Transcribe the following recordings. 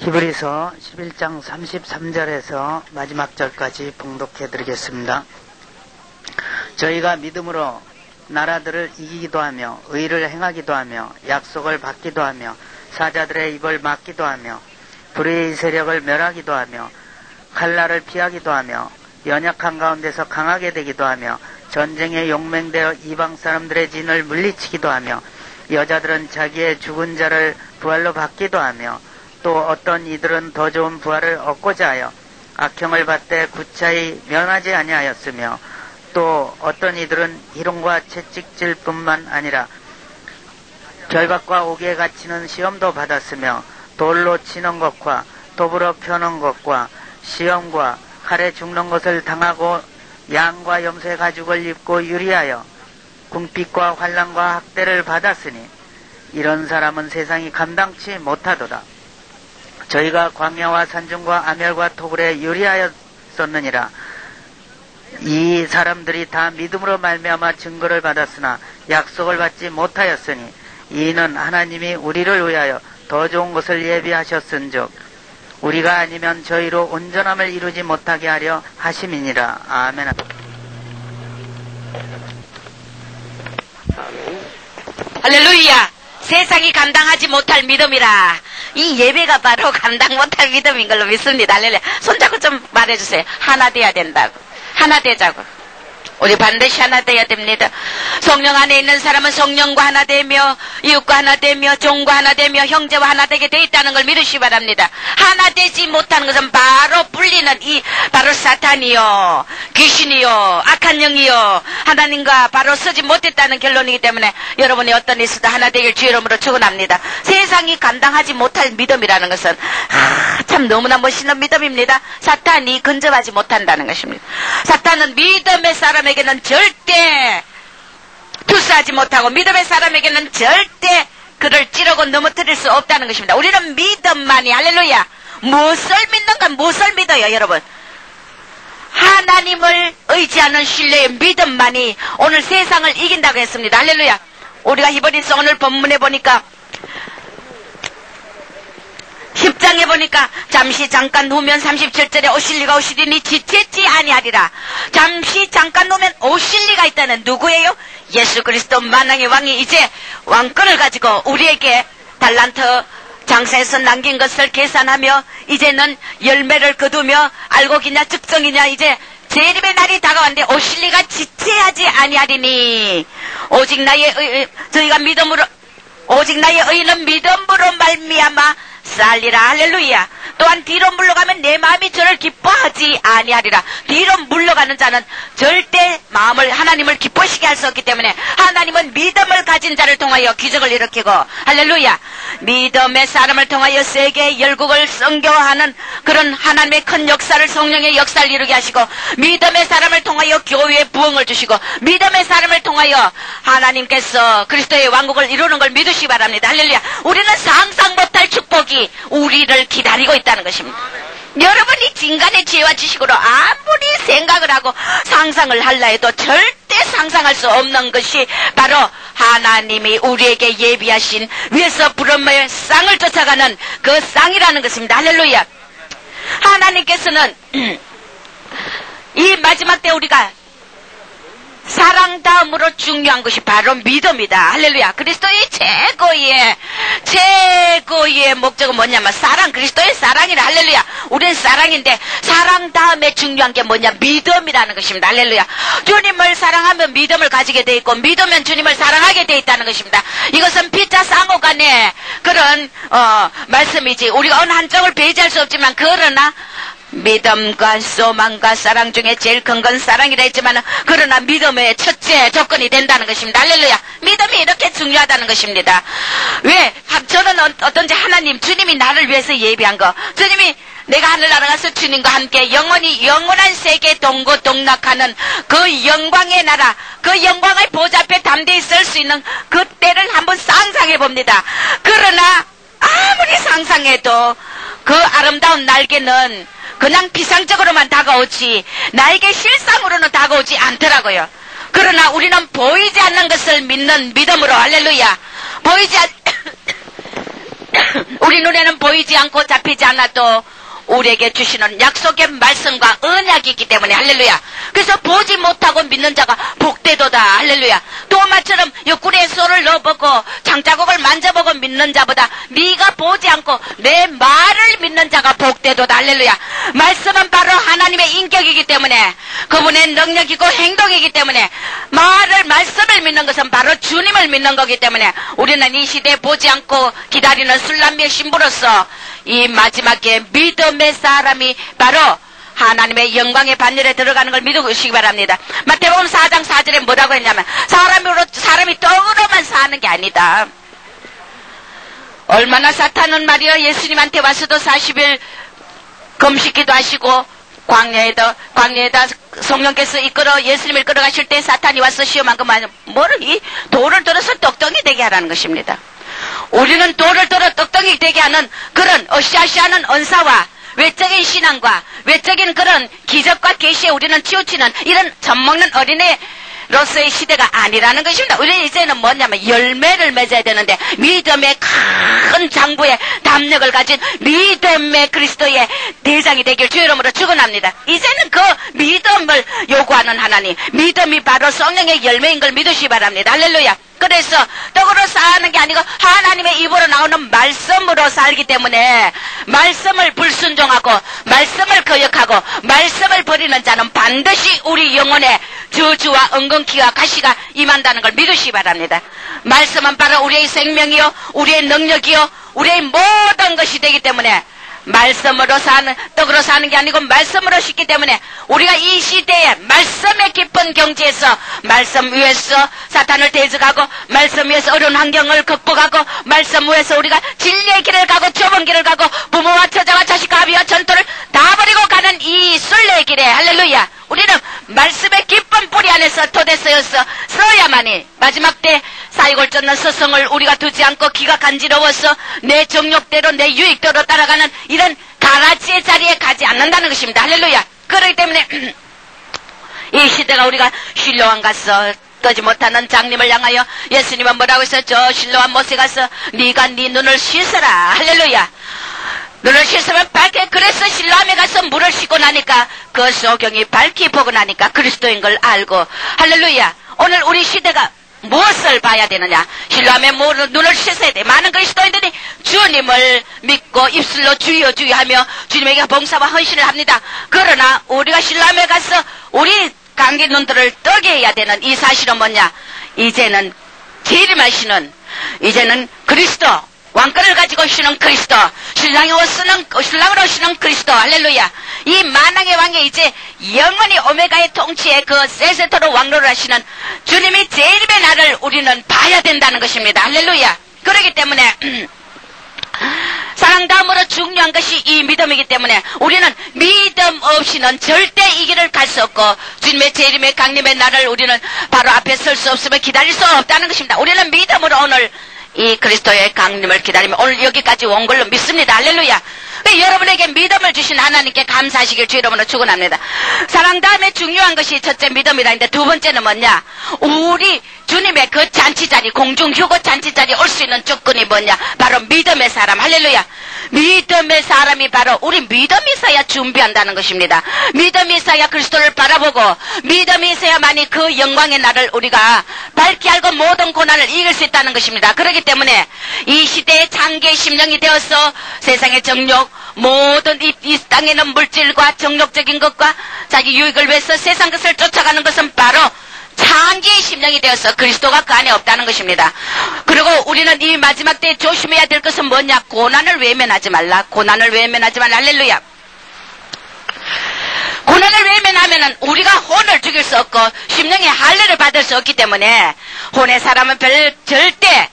히브리서 11장 33절에서 마지막 절까지 봉독해 드리겠습니다. 저희가 믿음으로 나라들을 이기기도 하며 의를 행하기도 하며 약속을 받기도 하며 사자들의 입을 막기도 하며 불의의 세력을 멸하기도 하며 칼날을 피하기도 하며 연약한 가운데서 강하게 되기도 하며 전쟁에 용맹되어 이방 사람들의 진을 물리치기도 하며 여자들은 자기의 죽은 자를 부활로 받기도 하며 또 어떤 이들은 더 좋은 부활을 얻고자 하여 악형을 받되 구차히 면하지 아니하였으며 또 어떤 이들은 희롱과 채찍질 뿐만 아니라 결박과 옥에 갇히는 시험도 받았으며 돌로 치는 것과 도불어 펴는 것과 시험과 칼에 죽는 것을 당하고 양과 염소의 가죽을 입고 유리하여 궁핍과 환난과 학대를 받았으니 이런 사람은 세상이 감당치 못하도다. 저희가 광야와 산중과 아멸과 토굴에 유리하였었느니라. 이 사람들이 다 믿음으로 말미암아 증거를 받았으나 약속을 받지 못하였으니 이는 하나님이 우리를 위하여 더 좋은 것을 예비하셨은즉 우리가 아니면 저희로 온전함을 이루지 못하게 하려 하심이니라. 아멘. 할렐루야. 세상이 감당하지 못할 믿음이라. 이 예배가 바로 감당 못할 믿음인 걸로 믿습니다. 할렐루야. 손잡고 좀 말해주세요. 하나 돼야 된다고. 하나 되자고. 우리 반드시 하나 돼야 됩니다. 성령 안에 있는 사람은 성령과 하나 되며 이웃과 하나 되며 종과 하나 되며 형제와 하나 되게 돼 있다는 걸 믿으시기 바랍니다. 하나 되지 못하는 것은 바로 불리는 바로 사탄이요 귀신이요 악한 영이요 하나님과 바로 쓰지 못했다는 결론이기 때문에 여러분이 어떤 일에서도 하나 되길 주의 이름으로 축원합니다. 세상이 감당하지 못할 믿음이라는 것은 참 너무나 멋있는 믿음입니다. 사탄이 근접하지 못한다는 것입니다. 사탄은 믿음의 사람에게는 절대 투사하지 못하고 믿음의 사람에게는 절대 그를 찌르고 넘어뜨릴 수 없다는 것입니다. 우리는 믿음만이 할렐루야. 무엇을 믿는가? 무엇을 믿어요 여러분? 하나님을 의지하는 신뢰의 믿음만이 오늘 세상을 이긴다고 했습니다. 할렐루야. 우리가 히브리서 오늘 본문에 보니까 10장에 보니까 잠시 잠깐 누우면 37절에 오실 리가 오시리니 지체지 아니하리라. 잠시 잠깐 누우면 오실 리가 있다는 누구예요? 예수 그리스도 만왕의 왕이 이제 왕권을 가지고 우리에게 달란트 장사에서 남긴 것을 계산하며 이제는 열매를 거두며 알곡이냐 즉정이냐 이제 재림의 날이 다가왔는데 오실 리가 지체하지 아니하리니 오직 나의 저희가 믿음으로 오직 나의 의는 믿음으로 말미암아 살리라. 할렐루야. 또한 뒤로 물러가면 내 마음이 저를 기뻐하지 아니하리라. 뒤로 물러가는 자는 절대 마음을 하나님을 기뻐시게 할 수 없기 때문에 하나님은 믿음을 가진 자를 통하여 기적을 일으키고 할렐루야. 믿음의 사람을 통하여 세계 열국을 선교하는 그런 하나님의 큰 역사를 성령의 역사를 이루게 하시고 믿음의 사람을 통하여 교회의 부흥을 주시고 믿음의 사람을 통하여 하나님께서 그리스도의 왕국을 이루는 걸 믿으시기 바랍니다. 할렐루야. 우리는 상상 못할 축복이 우리를 기다리고 있다는 것입니다. 여러분이 인간의 지혜와 지식으로 아무리 생각을 하고 상상을 하려 해도 절대 상상할 수 없는 것이 바로 하나님이 우리에게 예비하신 위에서 부름의 쌍을 쫓아가는 그 쌍이라는 것입니다. 할렐루야. 하나님께서는 이 마지막 때 우리가 사랑 다음으로 중요한 것이 바로 믿음이다. 할렐루야. 그리스도의 최고의 목적은 뭐냐면 사랑, 그리스도의 사랑이라. 할렐루야. 우리는 사랑인데 사랑 다음에 중요한 게 뭐냐? 믿음이라는 것입니다. 할렐루야. 주님을 사랑하면 믿음을 가지게 돼 있고 믿으면 주님을 사랑하게 돼 있다는 것입니다. 이것은 피자 쌍호 간의 그런 말씀이지 우리가 어느 한쪽을 배제할 수 없지만 그러나 믿음과 소망과 사랑 중에 제일 큰 건 사랑이라 했지만 그러나 믿음의 첫째 조건이 된다는 것입니다. 할렐루야. 믿음이 이렇게 중요하다는 것입니다. 왜? 저는 어떤지 하나님 주님이 나를 위해서 예비한 거 주님이 내가 하늘나라 가서 주님과 함께 영원한 세계 동고동락하는 그 영광의 나라 그 영광의 보좌 앞에 담대히 설 수 있는 그 때를 한번 상상해 봅니다. 그러나 아무리 상상해도 그 아름다운 날개는 그냥 피상적으로만 다가오지 나에게 실상으로는 다가오지 않더라고요. 그러나 우리는 보이지 않는 것을 믿는 믿음으로 할렐루야. 우리 눈에는 보이지 않고 잡히지 않아도 우리에게 주시는 약속의 말씀과 언약이 있기 때문에 할렐루야. 그래서 보지 못하고 믿는 자가 복되도다. 할렐루야. 도마처럼 옆구리에 쏘를 넣어보고 장자국을 만져보고 믿는 자보다 네가 보지 않고 내 말을 믿는 자가 복되도다. 할렐루야. 말씀은 바로 하나님의 인격이기 때문에 그분의 능력이고 행동이기 때문에 말씀을 믿는 것은 바로 주님을 믿는 거기 때문에 우리는 이 시대에 보지 않고 기다리는 술람미의 신부로서 이 마지막에 믿음의 사람이 바로 하나님의 영광의 반열에 들어가는 걸 믿으시기 바랍니다. 마태복음 4장 4절에 뭐라고 했냐면 사람이 떡으로만 사는 게 아니다. 얼마나 사탄은 말이야 예수님한테 와서도 40일 금식기도 하시고 광야에다 성령께서 예수님을 끌어가실 때 사탄이 와서 시험한 것만 뭐를 이 돌을 들어서 떡덩이 되게 하라는 것입니다. 우리는 돌을 들어 떡덩이 되게 하는 그런 으쌰으쌰하는 은사와 외적인 신앙과 외적인 그런 기적과 계시에 우리는 치우치는 이런 젖먹는 어린애로서의 시대가 아니라는 것입니다. 우리는 이제는 뭐냐면 열매를 맺어야 되는데 믿음의 큰 장부의 담력을 가진 믿음의 그리스도의 대장이 되길 주 이름으로 축원합니다. 이제는 그 믿음을 요구하는 하나님, 믿음이 바로 성령의 열매인 걸 믿으시기 바랍니다. 할렐루야. 그래서 떡으로 사는 게 아니고 하나님의 입으로 나오는 말씀으로 살기 때문에 말씀을 불순종하고 말씀을 거역하고 말씀을 버리는 자는 반드시 우리 영혼에 저주와 엉겅퀴와 가시가 임한다는 걸 믿으시기 바랍니다. 말씀은 바로 우리의 생명이요 우리의 능력이요 우리의 모든 것이 되기 때문에 떡으로 사는 게 아니고 말씀으로 씻기 때문에 우리가 이 시대에 말씀의 깊은 경지에서 말씀 위에서 사탄을 대적하고 말씀 위에서 어려운 환경을 극복하고 말씀 위에서 우리가 진리의 길을 가고 좁은 길을 가고 부모와 처자와 자식과 아비와 전토를 다 버리고 가는 이 순례의 길에 할렐루야. 우리는 말씀의 깊은 뿌리 안에서 토대 써야만이 마지막 때 사익을 쫓는 스승을 우리가 두지 않고 귀가 간지러워서 내 정욕대로 내 유익대로 따라가는 이런 가라지의 자리에 가지 않는다는 것입니다. 할렐루야. 그렇기 때문에 이 시대가 우리가 실로암 가서 떠지 못하는 장님을 향하여 예수님은 뭐라고 했어요? 저 실로암 못에 가서 네가 네 눈을 씻어라. 할렐루야. 눈을 씻으면 밝게. 그래서 실로암에 가서 물을 씻고 나니까 그 소경이 밝히 보고 나니까 그리스도인 걸 알고 할렐루야. 오늘 우리 시대가 무엇을 봐야 되느냐? 실로암에 눈을 씻어야 돼. 많은 그리스도인들이 주님을 믿고 입술로 주여 주여 하며 주님에게 봉사와 헌신을 합니다. 그러나 우리가 실로암에 가서 우리 감기 눈들을 뜨게 해야 되는 이 사실은 뭐냐? 이제는 재림하시는 이제는 그리스도 왕권을 가지고 오시는 그리스도 신랑으로 오시는 그리스도 할렐루야. 이 만왕의 왕이 이제 영원히 오메가의 통치에 그 세세토로 왕로를 하시는 주님이 재림의 날을 우리는 봐야 된다는 것입니다. 할렐루야. 그렇기 때문에 사랑 다음으로 중요한 것이 이 믿음이기 때문에 우리는 믿음 없이는 절대 이 길을 갈 수 없고 주님의 재림의 강림의 날을 우리는 바로 앞에 설 수 없으면 기다릴 수 없다는 것입니다. 우리는 믿음으로 오늘 이 그리스도의 강림을 기다리며 오늘 여기까지 온 걸로 믿습니다. 할렐루야. 여러분에게 믿음을 주신 하나님께 감사하시길 주 이름으로 축원합니다. 사랑 다음에 중요한 것이 첫째 믿음이라는데 두 번째는 뭐냐? 우리 주님의 그 잔치자리 공중휴거 잔치자리 올 수 있는 조건이 뭐냐? 바로 믿음의 사람. 할렐루야. 믿음의 사람이 바로 우리 믿음이 있어야 준비한다는 것입니다. 믿음이 있어야 그리스도를 바라보고 믿음이 있어야만이 그 영광의 날을 우리가 밝히 알고 모든 고난을 이길 수 있다는 것입니다. 그렇기 때문에 이 시대의 장기의 심령이 되어서 세상의 정욕 모든 이 땅에 있는 물질과 정욕적인 것과 자기 유익을 위해서 세상 것을 쫓아가는 것은 바로 창기의 심령이 되어서 그리스도가 그 안에 없다는 것입니다. 그리고 우리는 이 마지막 때에 조심해야 될 것은 뭐냐? 고난을 외면하지 말라. 고난을 외면하지 말라. 할렐루야. 고난을 외면하면은 우리가 혼을 죽일 수 없고 심령의 할례를 받을 수 없기 때문에 혼의 사람은 절대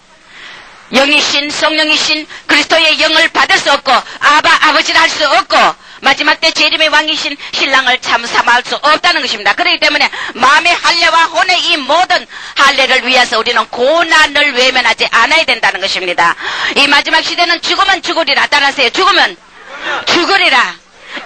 영이신 성령이신 그리스도의 영을 받을 수 없고 아버지를 할 수 없고 마지막 때 재림의 왕이신 신랑을 참 삼아할 수 없다는 것입니다. 그렇기 때문에 마음의 할례와 혼의 이 모든 할례를 위해서 우리는 고난을 외면하지 않아야 된다는 것입니다. 이 마지막 시대는 죽으면 죽으리라. 따라하세요. 죽으면 죽으리라.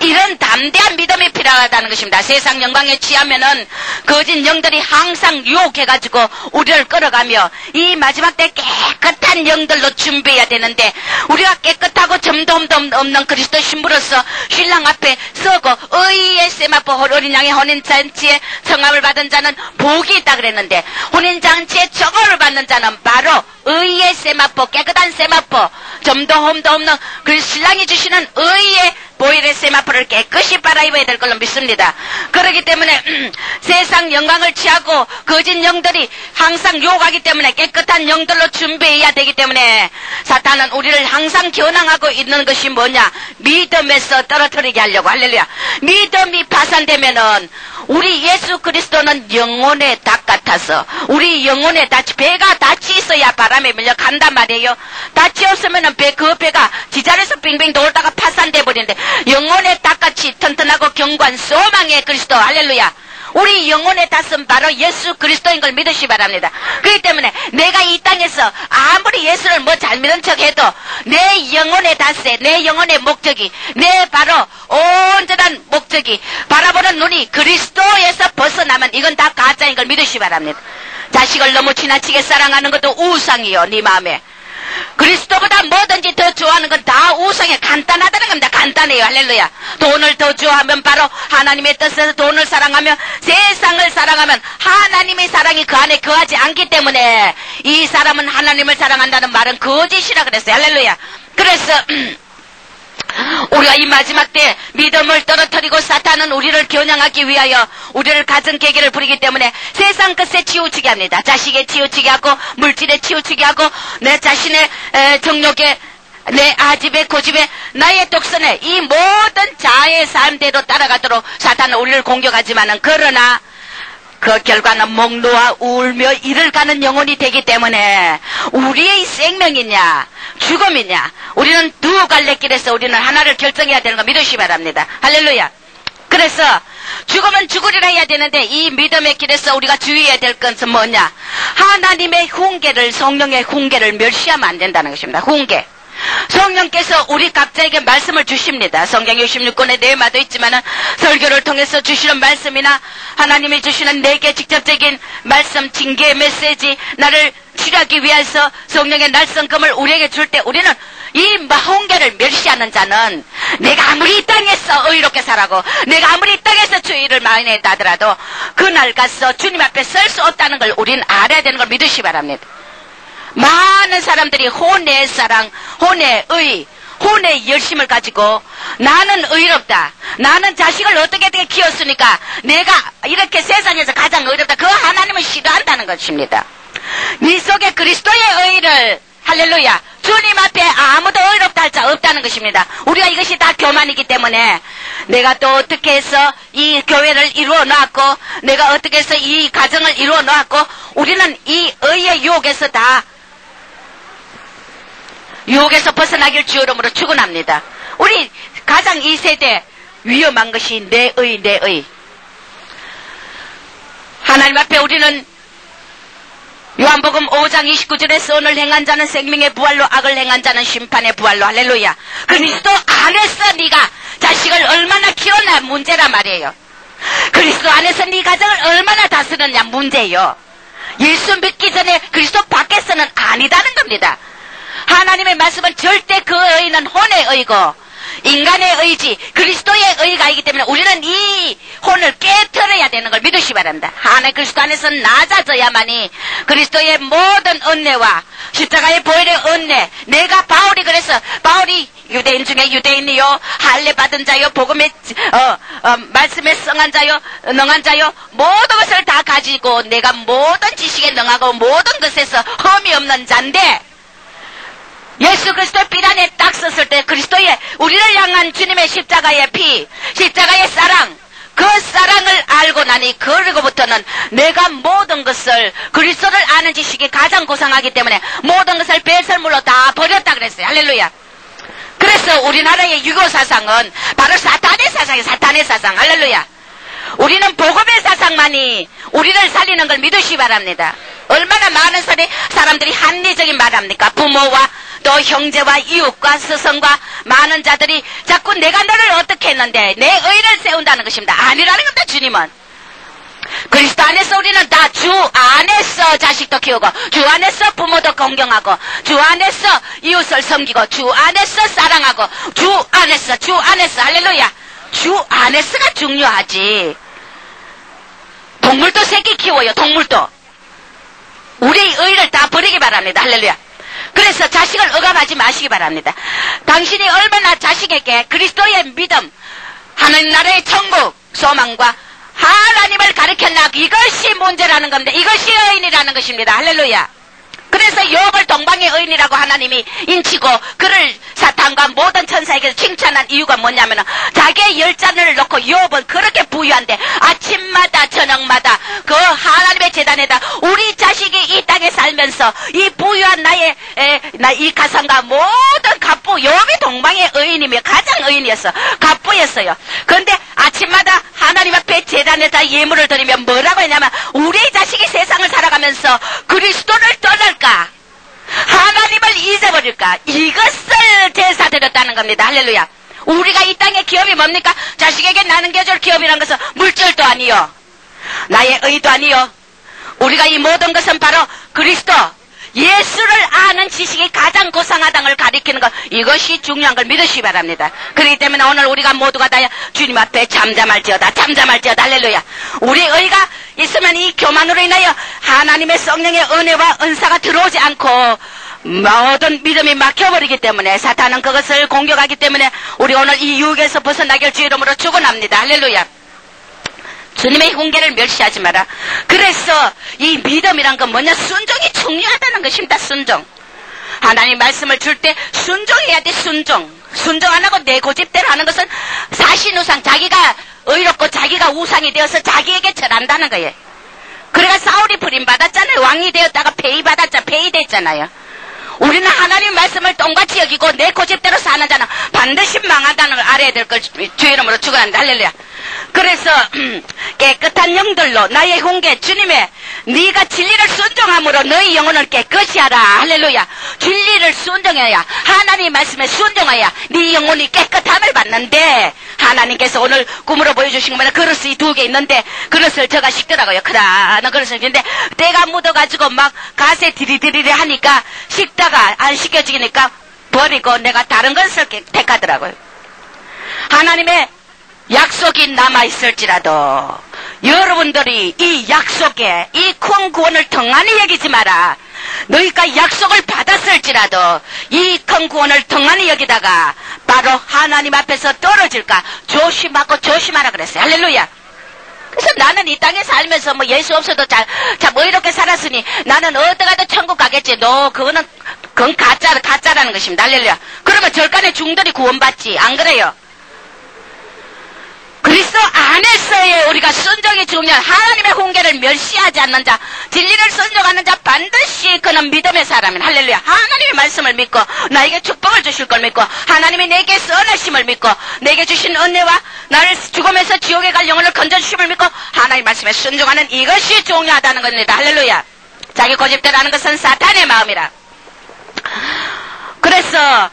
이런 담대한 믿음이 필요하다는 것입니다. 세상 영광에 취하면은 거짓 영들이 항상 유혹해가지고 우리를 끌어가며 이 마지막 때 깨끗한 영들로 준비해야 되는데 우리가 깨끗하고 점도 없는 그리스도 신부로서 신랑 앞에 서고 의의 세마포 어린 양의 혼인잔치에 성함을 받은 자는 복이 있다 그랬는데 혼인잔치에 저거를 받는 자는 바로 의의 세마포, 깨끗한 세마포, 점도 홈도 없는 그 신랑이 주시는 의의 보일의 세마포를 깨끗이 빨아입어야 될 걸로 믿습니다. 그렇기 때문에 세상 영광을 취하고 거짓 영들이 항상 유혹하기 때문에 깨끗한 영들로 준비해야 되기 때문에 사탄은 우리를 항상 겨냥하고 있는 것이 뭐냐? 믿음에서 떨어뜨리게 하려고. 할렐루야. 믿음이 파산되면은 우리 예수 그리스도는 영혼의 닭 같아서 우리 영혼의 닻이 배가 닻이 있어야 바람에 밀려 간단 말이에요. 닻이 없으면은 그 배가 지자리에서 빙빙 돌다가 파산돼 버리는데 영혼의 닭같이 튼튼하고 견고한 소망의 그리스도. 할렐루야. 우리 영혼의 닻은 바로 예수 그리스도인 걸 믿으시 바랍니다. 그렇기 때문에 내가 이 땅에서 아무리 예수를 뭐 잘 믿은 척해도 내 영혼의 닷새, 내 영혼의 목적이, 내 바로 온전한 목적이 바라보는 눈이 그리스도에서 벗어나면 이건 다 가짜인 걸 믿으시 바랍니다. 자식을 너무 지나치게 사랑하는 것도 우상이요, 네 마음에. 그리스도보다 뭐든지 더 좋아하는 건 다 우상에 간단하다는 겁니다. 간단해요. 할렐루야. 돈을 더 좋아하면 바로 하나님의 뜻에서 돈을 사랑하며 세상을 사랑하면 하나님의 사랑이 그 안에 거하지 않기 때문에 이 사람은 하나님을 사랑한다는 말은 거짓이라 그랬어요. 할렐루야. 그래서 우리가 이 마지막 때 믿음을 떨어뜨리고 사탄은 우리를 겨냥하기 위하여 우리를 가진 계기를 부리기 때문에 세상 것에 치우치게 합니다. 자식에 치우치게 하고 물질에 치우치게 하고 내 자신의 정욕에 내 아집에 고집에 나의 독선에 이 모든 자의 삶대로 따라가도록 사탄은 우리를 공격하지만은 그러나 그 결과는 목 놓아 울며 이를 가는 영혼이 되기 때문에 우리의 생명이냐 죽음이냐 우리는 두 갈래 길에서 우리는 하나를 결정해야 되는 거 믿으시 바랍니다. 할렐루야. 그래서 죽으면 죽으리라 해야 되는데 이 믿음의 길에서 우리가 주의해야 될 것은 뭐냐? 하나님의 훈계를 성령의 훈계를 멸시하면 안 된다는 것입니다. 훈계. 성령께서 우리 각자에게 말씀을 주십니다. 성경 66권에 네마도 있지만은 설교를 통해서 주시는 말씀이나 하나님이 주시는 내게 직접적인 말씀, 징계의 메시지, 나를 치료하기 위해서 성령의 날성금을 우리에게 줄 때 우리는 이 마홍계를 멸시하는 자는 내가 아무리 이 땅에서 의롭게 살아고 내가 아무리 이 땅에서 주의를 많이 했다 하더라도 그날 가서 주님 앞에 설 수 없다는 걸 우리는 알아야 되는 걸 믿으시 바랍니다. 많은 사람들이 혼의 사랑, 혼의 의, 혼의 열심을 가지고 나는 의롭다. 나는 자식을 어떻게 키웠으니까 내가 이렇게 세상에서 가장 의롭다. 그 하나님은 싫어한다는 것입니다. 네 속에 그리스도의 의를 할렐루야. 주님 앞에 아무도 의롭다 할 자 없다는 것입니다. 우리가 이것이 다 교만이기 때문에 내가 또 어떻게 해서 이 교회를 이루어 놓았고 내가 어떻게 해서 이 가정을 이루어 놓았고 우리는 이 의의 유혹에서 다 유혹에서 벗어나길 주 이름으로 축원합니다. 우리 가장 이 세대 위험한 것이 내의. 하나님 앞에 우리는 요한복음 5장 29절에 선을 행한 자는 생명의 부활로 악을 행한 자는 심판의 부활로. 할렐루야. 그리스도 안에서 네가 자식을 얼마나 키웠냐 문제란 말이에요. 그리스도 안에서 네 가정을 얼마나 다스렸냐 문제예요. 예수 믿기 전에 그리스도 밖에서는 아니다는 겁니다. 하나님의 말씀은 절대 그 의는 혼의 의고 인간의 의지 그리스도의 의가 있기 때문에 우리는 이 혼을 깨트려야 되는 걸 믿으시 바랍니다. 하나님 그리스도 안에서 낮아져야만이 그리스도의 모든 은혜와 십자가의 보혈의 은혜 내가 바울이 그래서 바울이 유대인 중에 유대인이요 할례 받은 자요 복음의 말씀에 성한 자요 능한 자요 모든 것을 다 가지고 내가 모든 지식에 능하고 모든 것에서 흠이 없는 자인데 예수 그리스도의 피단에 딱 섰을 때 그리스도의 우리를 향한 주님의 십자가의 피, 십자가의 사랑, 그 사랑을 알고 나니 그리고부터는 내가 모든 것을 그리스도를 아는 지식이 가장 고상하기 때문에 모든 것을 배설물로 다 버렸다 그랬어요. 할렐루야. 그래서 우리나라의 유교 사상은 바로 사탄의 사상이에요. 사탄의 사상. 할렐루야. 우리는 복음의 사상만이 우리를 살리는 걸 믿으시기 바랍니다. 얼마나 많은 사람들이 합리적인 말 합니까? 부모와 또 형제와 이웃과 스승과 많은 자들이 자꾸 내가 너를 어떻게 했는데 내 의를 세운다는 것입니다. 아니라는 겁니다. 주님은 그리스도 안에서 우리는 다 주 안에서 자식도 키우고 주 안에서 부모도 공경하고 주 안에서 이웃을 섬기고 주 안에서 사랑하고 주 안에서 할렐루야. 주 안에서가 중요하지. 동물도 새끼 키워요. 동물도. 우리의 의를 다 버리기 바랍니다. 할렐루야. 그래서 자식을 억압하지 마시기 바랍니다. 당신이 얼마나 자식에게 그리스도의 믿음, 하나님 나라의 천국 소망과 하나님을 가르쳤나, 이것이 문제라는 겁니다. 이것이 의인이라는 것입니다. 할렐루야. 그래서 욥을 동방의 의인이라고 하나님이 인치고 그를 사탄과 모든 천사에게서 칭찬한 이유가 뭐냐면 자기의 열잔을 놓고 욥은 그렇게 부유한데 아침마다 저녁마다 그 하나님의 제단에다 우리 자식이 이 땅에 살면서 이 부유한 나의 이 가상과 모든 갑부, 욥이 동방의 의인이며 가장 의인이었어. 갑부였어요. 그런데 아침마다 하나님 앞에 제단에다 예물을 드리면 뭐라고 했냐면 우리 자식이 세상을 살아가면서 그리스도를 떠날까, 하나님을 잊어버릴까, 이것을 제사 드렸다는 겁니다. 할렐루야. 우리가 이 땅의 기업이 뭡니까? 자식에게 나는겨줄 기업이라는 것은 물질도 아니요, 나의 의도 아니요, 우리가 이 모든 것은 바로 그리스도 예수를 아는 지식이 가장 고상하다는 걸 가리키는 것, 이것이 중요한 걸 믿으시기 바랍니다. 그렇기 때문에 오늘 우리가 모두가 다 주님 앞에 잠잠할지어다 할렐루야. 우리 의가 있으면 이 교만으로 인하여 하나님의 성령의 은혜와 은사가 들어오지 않고 모든 믿음이 막혀버리기 때문에 사탄은 그것을 공격하기 때문에 우리 오늘 이 유혹에서 벗어나길 주 이름으로 축원합니다. 할렐루야. 주님의 훈계를 멸시하지 마라. 그래서 이 믿음이란 건 뭐냐? 순종이 중요하다는 것입니다. 순종. 하나님 말씀을 줄 때 순종해야 돼. 순종 안 하고 내 고집대로 하는 것은 사신우상, 자기가 의롭고 자기가 우상이 되어서 자기에게 절한다는 거예요. 그래가 사울이 부림받았잖아요. 왕이 되었다가 폐위됐잖아요. 우리는 하나님 말씀을 똥같이 여기고 내 고집대로 사는 자는 반드시 망하다는 걸 알아야 될 걸 주 이름으로 축원합니다. 할렐루야. 그래서 깨끗한 영들로 나의 훈계, 주님의 네가 진리를 순종함으로 너희 영혼을 깨끗이 하라. 할렐루야. 진리를 순종해야, 하나님 말씀에 순종해야 네 영혼이 깨끗함을 받는데, 하나님께서 오늘 꿈으로 보여주신 거면 그릇이 2개 있는데 그릇을 저가 식더라고요. 크다는 그릇을. 근데 때가 묻어가지고 막 가세 디리디리 하니까 식다가 안 씻겨지니까 버리고 내가 다른 것을 택하더라고요. 하나님의 약속이 남아있을지라도 여러분들이 이 약속에 이 큰 구원을 덩하니 여기지 마라. 너희가 약속을 받았을지라도 이 큰 구원을 덩하니 여기다가 바로 하나님 앞에서 떨어질까 조심하고 조심하라 그랬어요. 할렐루야. 그래서 나는 이 땅에 살면서 뭐 예수 없어도 참 이렇게 살았으니 나는 어디가도 천국 가겠지. 그건 가짜라는 것입니다. 할렐루야. 그러면 절간에 중들이 구원받지. 안 그래요? 그리스도 안에서의 우리가 순종이 중요한, 하나님의 훈계를 멸시하지 않는 자, 진리를 순종하는 자, 반드시 그는 믿음의 사람인. 할렐루야. 하나님의 말씀을 믿고 나에게 축복을 주실 걸 믿고 하나님이 내게 선하심을 믿고 내게 주신 은혜와 나를 죽음에서 지옥에 갈 영혼을 건져주심을 믿고 하나님 말씀에 순종하는, 이것이 중요하다는 겁니다. 할렐루야. 자기 고집대로 하는 것은 사탄의 마음이라. 그래서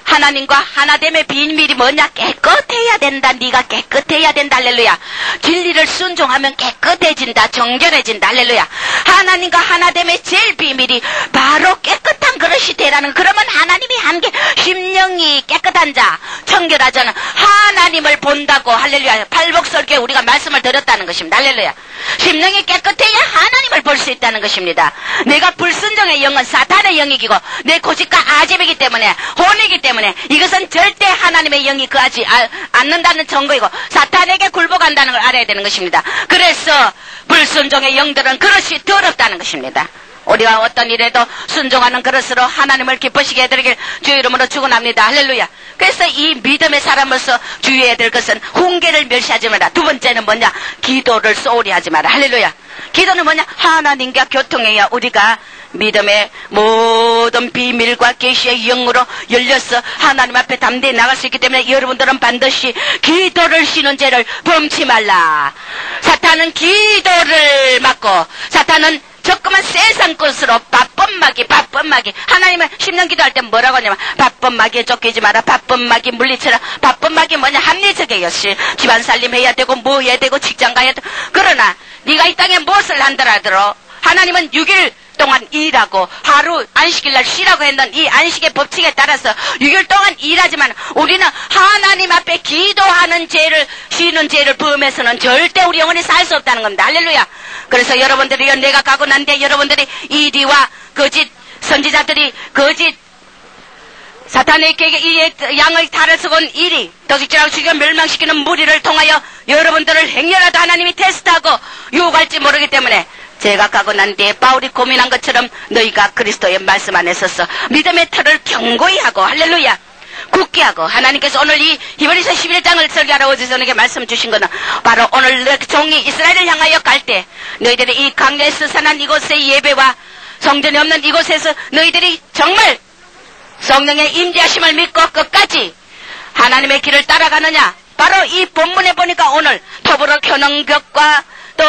하나님과 하나됨의 비밀이 뭐냐? 깨끗해야 된다. 네가 깨끗해야 된다. 할렐루야. 진리를 순종하면 깨끗해진다. 정결해진다. 할렐루야. 하나님과 하나됨의 제일 비밀이 바로 깨끗한 그릇이 되라는, 그러면 하나님이 함께 심령이 깨끗한 자, 청결하자는 하나님을 본다고. 할렐루야. 팔복설교에 우리가 말씀을 드렸다는 것입니다. 할렐루야. 심령이 깨끗해야 하나님을 볼 수 있다는 것입니다. 내가 불순종의 영은 사탄의 영이기고 내 고집과 아집이기 때문에, 혼이기 때문에 이것은 절대 하나님의 영이 거하지 않는다는 증거이고 사탄에게 굴복한다는 걸 알아야 되는 것입니다. 그래서 불순종의 영들은 그릇이 더럽다는 것입니다. 우리가 어떤 일에도 순종하는 그릇으로 하나님을 기쁘시게 해드리길 주의 이름으로 축원합니다. 할렐루야. 그래서 이 믿음의 사람으로서 주의해야 될 것은 훈계를 멸시하지 마라. 두 번째는 뭐냐? 기도를 소홀히 하지 마라. 할렐루야. 기도는 뭐냐? 하나님과 교통해야 우리가 믿음의 모든 비밀과 계시의 영으로 열려서 하나님 앞에 담대히 나갈 수 있기 때문에 여러분들은 반드시 기도를 쉬는 죄를 범치 말라. 사탄은 기도를 막고, 사탄은 조그만 세상 것으로 바쁜 마귀. 하나님은 10년 기도할 때 뭐라고 하냐면 바쁜 마귀에 쫓기지 마라. 바쁜 마귀 물리쳐라. 바쁜 마귀 뭐냐? 합리적이에요. 집안 살림 해야 되고 뭐 해야 되고 직장 가야 되고. 그러나 네가 이 땅에 무엇을 한다라도 하나님은 6일 동안 일하고 하루 안식일날 쉬라고 했던 이 안식의 법칙에 따라서 6일 동안 일하지만 우리는 하나님 앞에 기도하는 죄를, 쉬는 죄를 범해서는 절대 우리 영혼이 살 수 없다는 겁니다. 할렐루야. 그래서 여러분들이 내가 가고 난 뒤에 여러분들이 이리와 거짓 선지자들이 거짓 사탄에게 이 양의 탈을 쓰고 온 일이 도둑질하고 죽여 멸망시키는 무리를 통하여 여러분들을 행여라도 하나님이 테스트하고 유혹할지 모르기 때문에 제가 가고 난 뒤에 바울이 고민한 것처럼 너희가 그리스도의 말씀 안에 서서 믿음의 털을 견고히 하고 할렐루야 굳게 하고, 하나님께서 오늘 이 히브리서 11장을 설교하러 오지선에게 말씀 주신 것은 바로 오늘 내 종이 이스라엘을 향하여 갈 때 너희들이 이 강야에 스산한 이곳의 예배와 성전이 없는 이곳에서 너희들이 정말 성령의 임재하심을 믿고 끝까지 하나님의 길을 따라가느냐. 바로 이 본문에 보니까 오늘 더불어 켜는 것과 또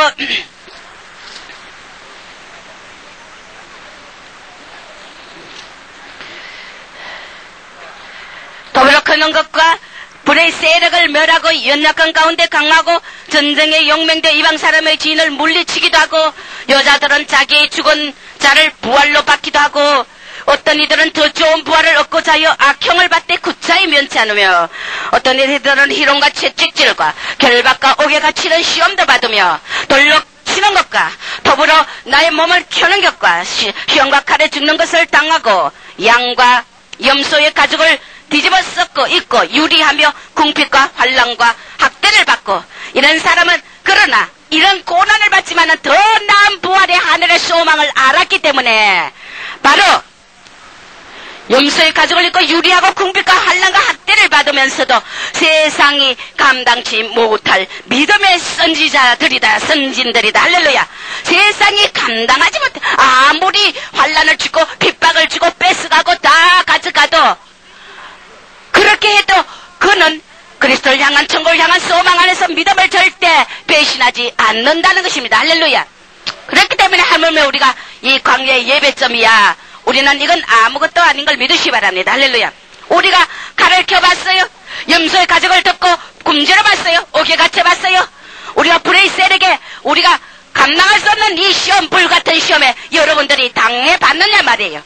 더불어 크는 것과 불의 세력을 멸하고 연약한 가운데 강하고 전쟁에 용맹되어 이방 사람의 지인을 물리치기도 하고 여자들은 자기의 죽은 자를 부활로 받기도 하고 어떤 이들은 더 좋은 부활을 얻고자 하여 악형을 받되 구차히 면치 않으며 어떤 이들은 희롱과 채찍질과 결박과 옥에 갇히는 시험도 받으며 돌로 치는 것과 더불어 나의 몸을 켜는 것과 형과 칼에 죽는 것을 당하고 양과 염소의 가죽을 뒤집어 썩고 입고 유리하며 궁핍과 환난과 학대를 받고 이런 사람은 그러나 이런 고난을 받지만은 더 나은 부활의 하늘의 소망을 알았기 때문에 바로 염소의 가죽을 입고 유리하고 궁핍과 환난과 학대를 받으면서도 세상이 감당치 못할 믿음의 선지자들이다, 선진들이다. 할렐루야. 세상이 감당하지 못해. 아무리 환난을 주고 핍박을 주고 뺏어가고 다 가져가도 그렇게 해도 그는 그리스도를 향한 천국을 향한 소망 안에서 믿음을 절대 배신하지 않는다는 것입니다. 할렐루야. 그렇기 때문에 하물며 우리가 이 광야의 예배점이야. 우리는 이건 아무것도 아닌 걸 믿으시기 바랍니다. 할렐루야. 우리가 칼을 켜봤어요. 염소의 가죽을 덮고 굶주려봤어요. 옥에 갇혀봤어요. 우리가 불의 세력에 우리가 감당할 수 없는 이 시험, 불같은 시험에 여러분들이 당해봤느냐 말이에요.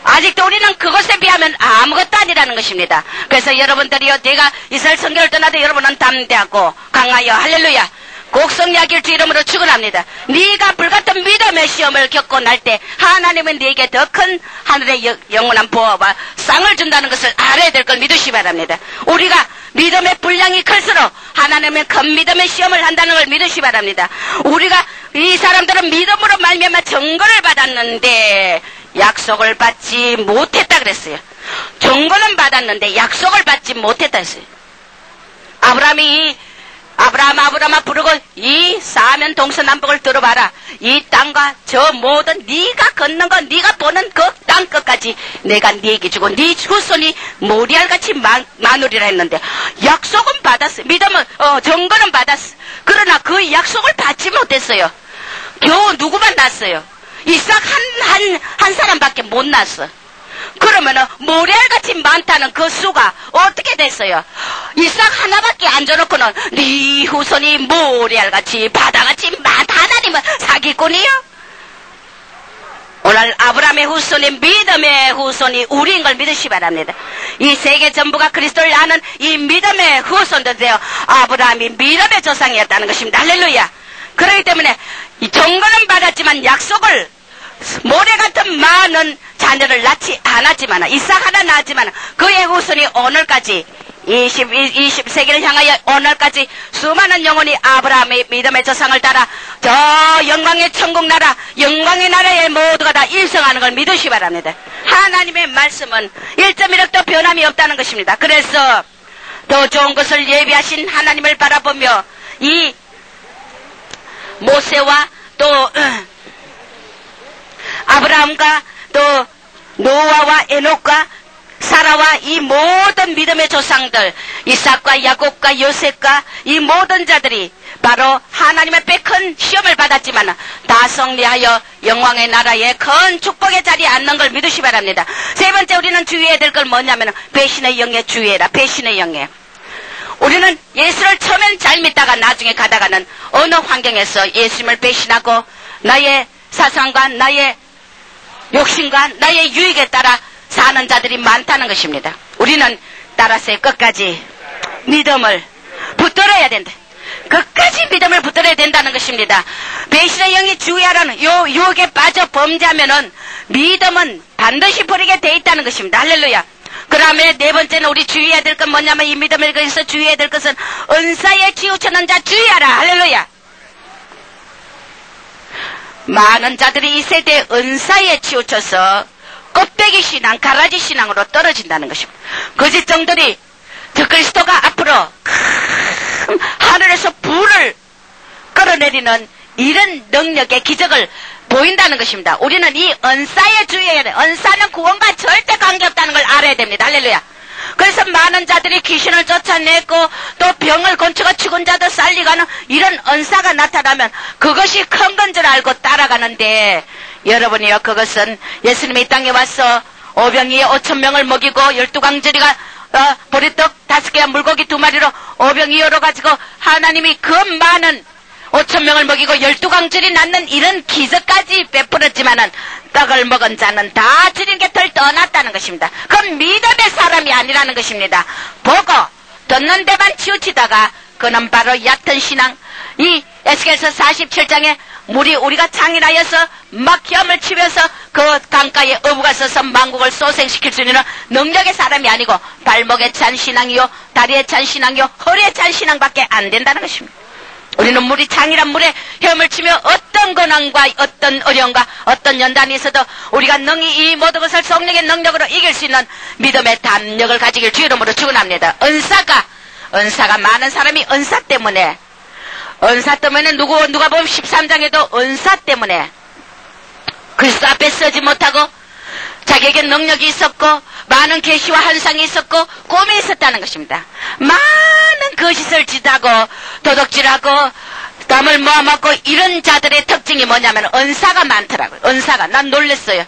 아직도 우리는 그것에 비하면 아무것도 아니라는 것입니다. 그래서 여러분들이요, 내가 이스라엘 선교를 떠나도 여러분은 담대하고 강하여 할렐루야 곡성야길 주 이름으로 축원합니다. 네가 불같은 믿음의 시험을 겪고 날 때 하나님은 네게 더 큰 하늘의 영원한 보호와 쌍을 준다는 것을 알아야 될 걸 믿으시기 바랍니다. 우리가 믿음의 분량이 클수록 하나님은 큰 믿음의 시험을 한다는 걸 믿으시기 바랍니다. 우리가 이 사람들은 믿음으로 말미암아 정거를 받았는데 약속을 받지 못했다 그랬어요. 정거는 받았는데 약속을 받지 못했다 했어요. 아브라함아 부르고 이 사면 동서남북을 들어봐라. 이 땅과 저 모든 네가 걷는 거 네가 보는 그 땅 끝까지 내가 네게 주고 네 후손이 모리알같이 많으리라 했는데 약속은 받았어. 믿음은 정거는 받았어. 그러나 그 약속을 받지 못했어요. 겨우 누구만 낳았어요? 이삭 한 사람밖에 못 낳았어. 그러면은 모래알같이 많다는 그 수가 어떻게 됐어요? 이삭 하나밖에 안 줘놓고는 네 후손이 모래알같이 바다같이 많다. 하나님은 사기꾼이요? 오늘 아브라함의 후손이 믿음의 후손이 우리인 걸 믿으시기 바랍니다. 이 세계 전부가 그리스도를 아는 이 믿음의 후손들이요, 아브라함이 믿음의 조상이었다는 것입니다. 할렐루야. 그렇기 때문에 이 정거는 받았지만 약속을 모래 같은 많은 자녀를 낳지 않았지만 이삭 하나 낳았지만 그의 후손이 오늘까지 20세기를 향하여 오늘까지 수많은 영혼이 아브라함의 믿음의 조상을 따라 저 영광의 천국 나라, 영광의 나라에 모두가 다 일성하는 걸 믿으시 바랍니다. 하나님의 말씀은 1.1억도 변함이 없다는 것입니다. 그래서 더 좋은 것을 예비하신 하나님을 바라보며 이 모세와 또 아브라함과 또 노아와 에녹과 사라와 이 모든 믿음의 조상들, 이삭과 야곱과 요셉과 이 모든 자들이 바로 하나님 앞에 큰 시험을 받았지만 다 승리하여 영광의 나라에 큰 축복의 자리에 앉는 걸 믿으시 바랍니다. 세 번째 우리는 주의해야 될 걸 뭐냐면 배신의 영에 주의해라. 배신의 영에. 우리는 예수를 처음엔 잘 믿다가 나중에 가다가는 어느 환경에서 예수님을 배신하고 나의 사상과 나의 욕심과 나의 유익에 따라 사는 자들이 많다는 것입니다. 우리는 따라서 끝까지 믿음을 붙들어야 된다. 끝까지 믿음을 붙들어야 된다는 것입니다. 배신의 영이 주의하라는 유혹에 빠져 범죄하면은 믿음은 반드시 버리게 돼 있다는 것입니다. 할렐루야. 그 다음에 네 번째는 우리 주의해야 될 건 뭐냐면 이 믿음을 그래서 주의해야 될 것은 은사에 치우쳐는 자 주의하라. 할렐루야. 많은 자들이 이 세대에 은사에 치우쳐서 껍데기 신앙, 가라지 신앙으로 떨어진다는 것입니다. 거짓 정들이 그리스도가 앞으로 하늘에서 불을 끌어내리는 이런 능력의 기적을 보인다는 것입니다. 우리는 이 은사에 주의해야 돼. 은사는 구원과 절대 관계없다는 걸 알아야 됩니다. 할렐루야. 그래서 많은 자들이 귀신을 쫓아내고 또 병을 건쳐가 죽은 자도 살리가는 이런 은사가 나타나면 그것이 큰 건 줄 알고 따라가는데 여러분이요, 그것은 예수님이 이 땅에 와서 오병이에 5,000명을 먹이고 12광절이가 보리떡 5개와 물고기 2마리로 오병이어로 가지고 하나님이 그 많은 5,000명을 먹이고 12광절이 낳는 이런 기적까지 베풀었지만은 떡을 먹은 자는 다 주님 곁을 떠났다는 것입니다. 그건 믿음의 사람이 아니라는 것입니다. 보고 듣는 데만 치우치다가 그는 바로 얕은 신앙, 이 에스겔서 47장에 물이 우리가 창이라여서 막 힘을 치면서 그 강가에 어부가 서서 만국을 소생시킬 수 있는 능력의 사람이 아니고 발목에 찬 신앙이요, 다리에 찬 신앙이요, 허리에 찬 신앙밖에 안 된다는 것입니다. 우리는 물이 창이란 물에 헤엄을 치며 어떤 고난과 어떤 어려움과 어떤 연단이 있어도 우리가 능히 이 모든 것을 성령의 능력으로 이길 수 있는 믿음의 담력을 가지길 주 이름으로 축원합니다. 은사가 많은 사람이 은사 때문에 누가 보면 13장에도 은사 때문에 그리스도 앞에 서지 못하고 자기에게 능력이 있었고 많은 계시와 환상이 있었고 꿈이 있었다는 것입니다. 많은 거짓을 짓하고 도둑질하고 땀을 모아먹고 이런 자들의 특징이 뭐냐면 은사가 많더라고요. 은사가. 난 놀랐어요.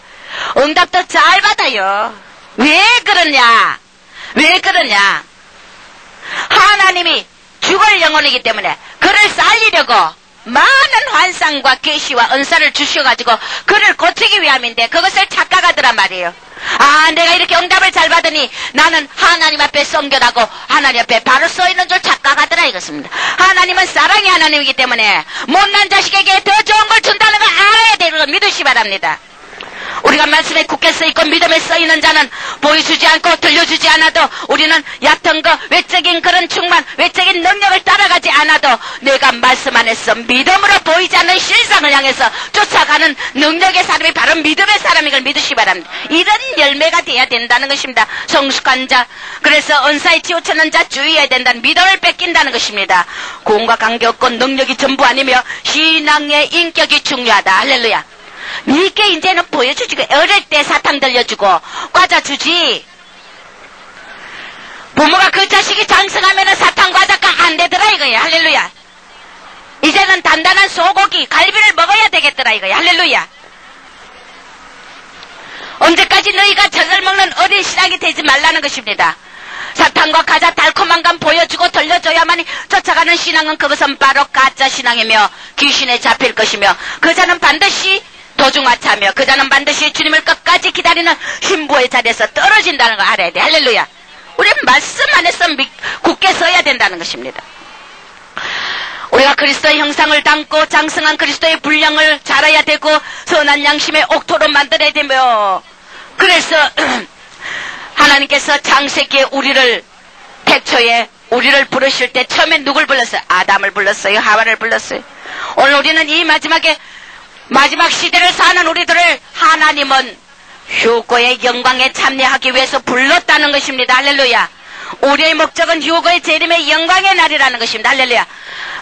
응답도 잘 받아요. 왜 그러냐? 하나님이 죽을 영혼이기 때문에 그를 살리려고 많은 환상과 계시와 은사를 주셔가지고 그를 고치기 위함인데 그것을 착각하더란 말이에요. 아, 내가 이렇게 응답을 잘 받으니 나는 하나님 앞에 성결하고 하나님 앞에 바로 써있는 줄 착각하더라 이것입니다. 하나님은 사랑의 하나님이기 때문에 못난 자식에게 더 좋은 걸 준다는 걸 알아야 되는 걸 믿으시 바랍니다. 우리가 말씀에 굳게 써있고 믿음에 써있는 자는 보여주지 않고 들려주지 않아도 우리는 얕은 거 외적인 그런 충만 외적인 능력을 따라가지 않아도 내가 말씀 안에서 믿음으로 보이지 않는 실상을 향해서 쫓아가는 능력의 사람이 바로 믿음의 사람인 걸 믿으시 바랍니다. 이런 열매가 돼야 된다는 것입니다. 성숙한 자, 그래서 은사에 치우치는 자 주의해야 된다는 믿음을 뺏긴다는 것입니다. 구원과 관계없고 능력이 전부 아니며 신앙의 인격이 중요하다. 할렐루야. 이게 이제는 보여주지. 어릴 때 사탕 들려주고 과자 주지. 부모가 그 자식이 장성하면 사탕 과자가 안 되더라 이거야. 할렐루야. 이제는 단단한 소고기 갈비를 먹어야 되겠더라 이거야. 할렐루야. 언제까지 너희가 젖을 먹는 어린 신앙이 되지 말라는 것입니다. 사탕과 과자 달콤한 감 보여주고 들려줘야만이 쫓아가는 신앙은 그것은 바로 가짜 신앙이며 귀신에 잡힐 것이며 그 자는 반드시 도중하차며 그 자는 반드시 주님을 끝까지 기다리는 신부의 자리에서 떨어진다는 거 알아야 돼. 할렐루야. 우리는 말씀 안에서 굳게 서야 된다는 것입니다. 우리가 그리스도의 형상을 담고 장성한 그리스도의 분량을 자라야 되고 선한 양심의 옥토로 만들어야 되며 그래서 하나님께서 창세기에 우리를 태초에 우리를 부르실 때 처음에 누굴 불렀어요? 아담을 불렀어요? 하와를 불렀어요? 오늘 우리는 이 마지막 시대를 사는 우리들을 하나님은 휴거의 영광에 참여하기 위해서 불렀다는 것입니다. 할렐루야. 우리의 목적은 휴거의 재림의 영광의 날이라는 것입니다. 할렐루야.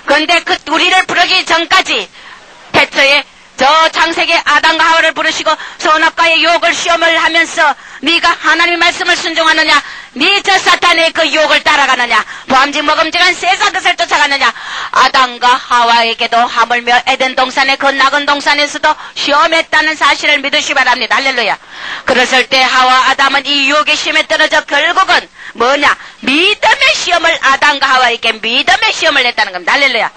그런데 우리를 부르기 전까지 태초에 저 창세기 아담과 하와를 부르시고 선악과의 유혹을 시험을 하면서 네가 하나님의 말씀을 순종하느냐, 네 저 사탄의 그 유혹을 따라가느냐, 보암직 먹음직한 세상 것을 쫓아가느냐. 아담과 하와에게도 하물며 에덴 동산의 그 낙원 동산에서도 시험했다는 사실을 믿으시 바랍니다. 할렐루야. 그랬을 때 하와 아담은 이 유혹의 시험에 떨어져 결국은 뭐냐, 믿음의 시험을 아담과 하와에게 믿음의 시험을 냈다는 겁니다. 할렐루야.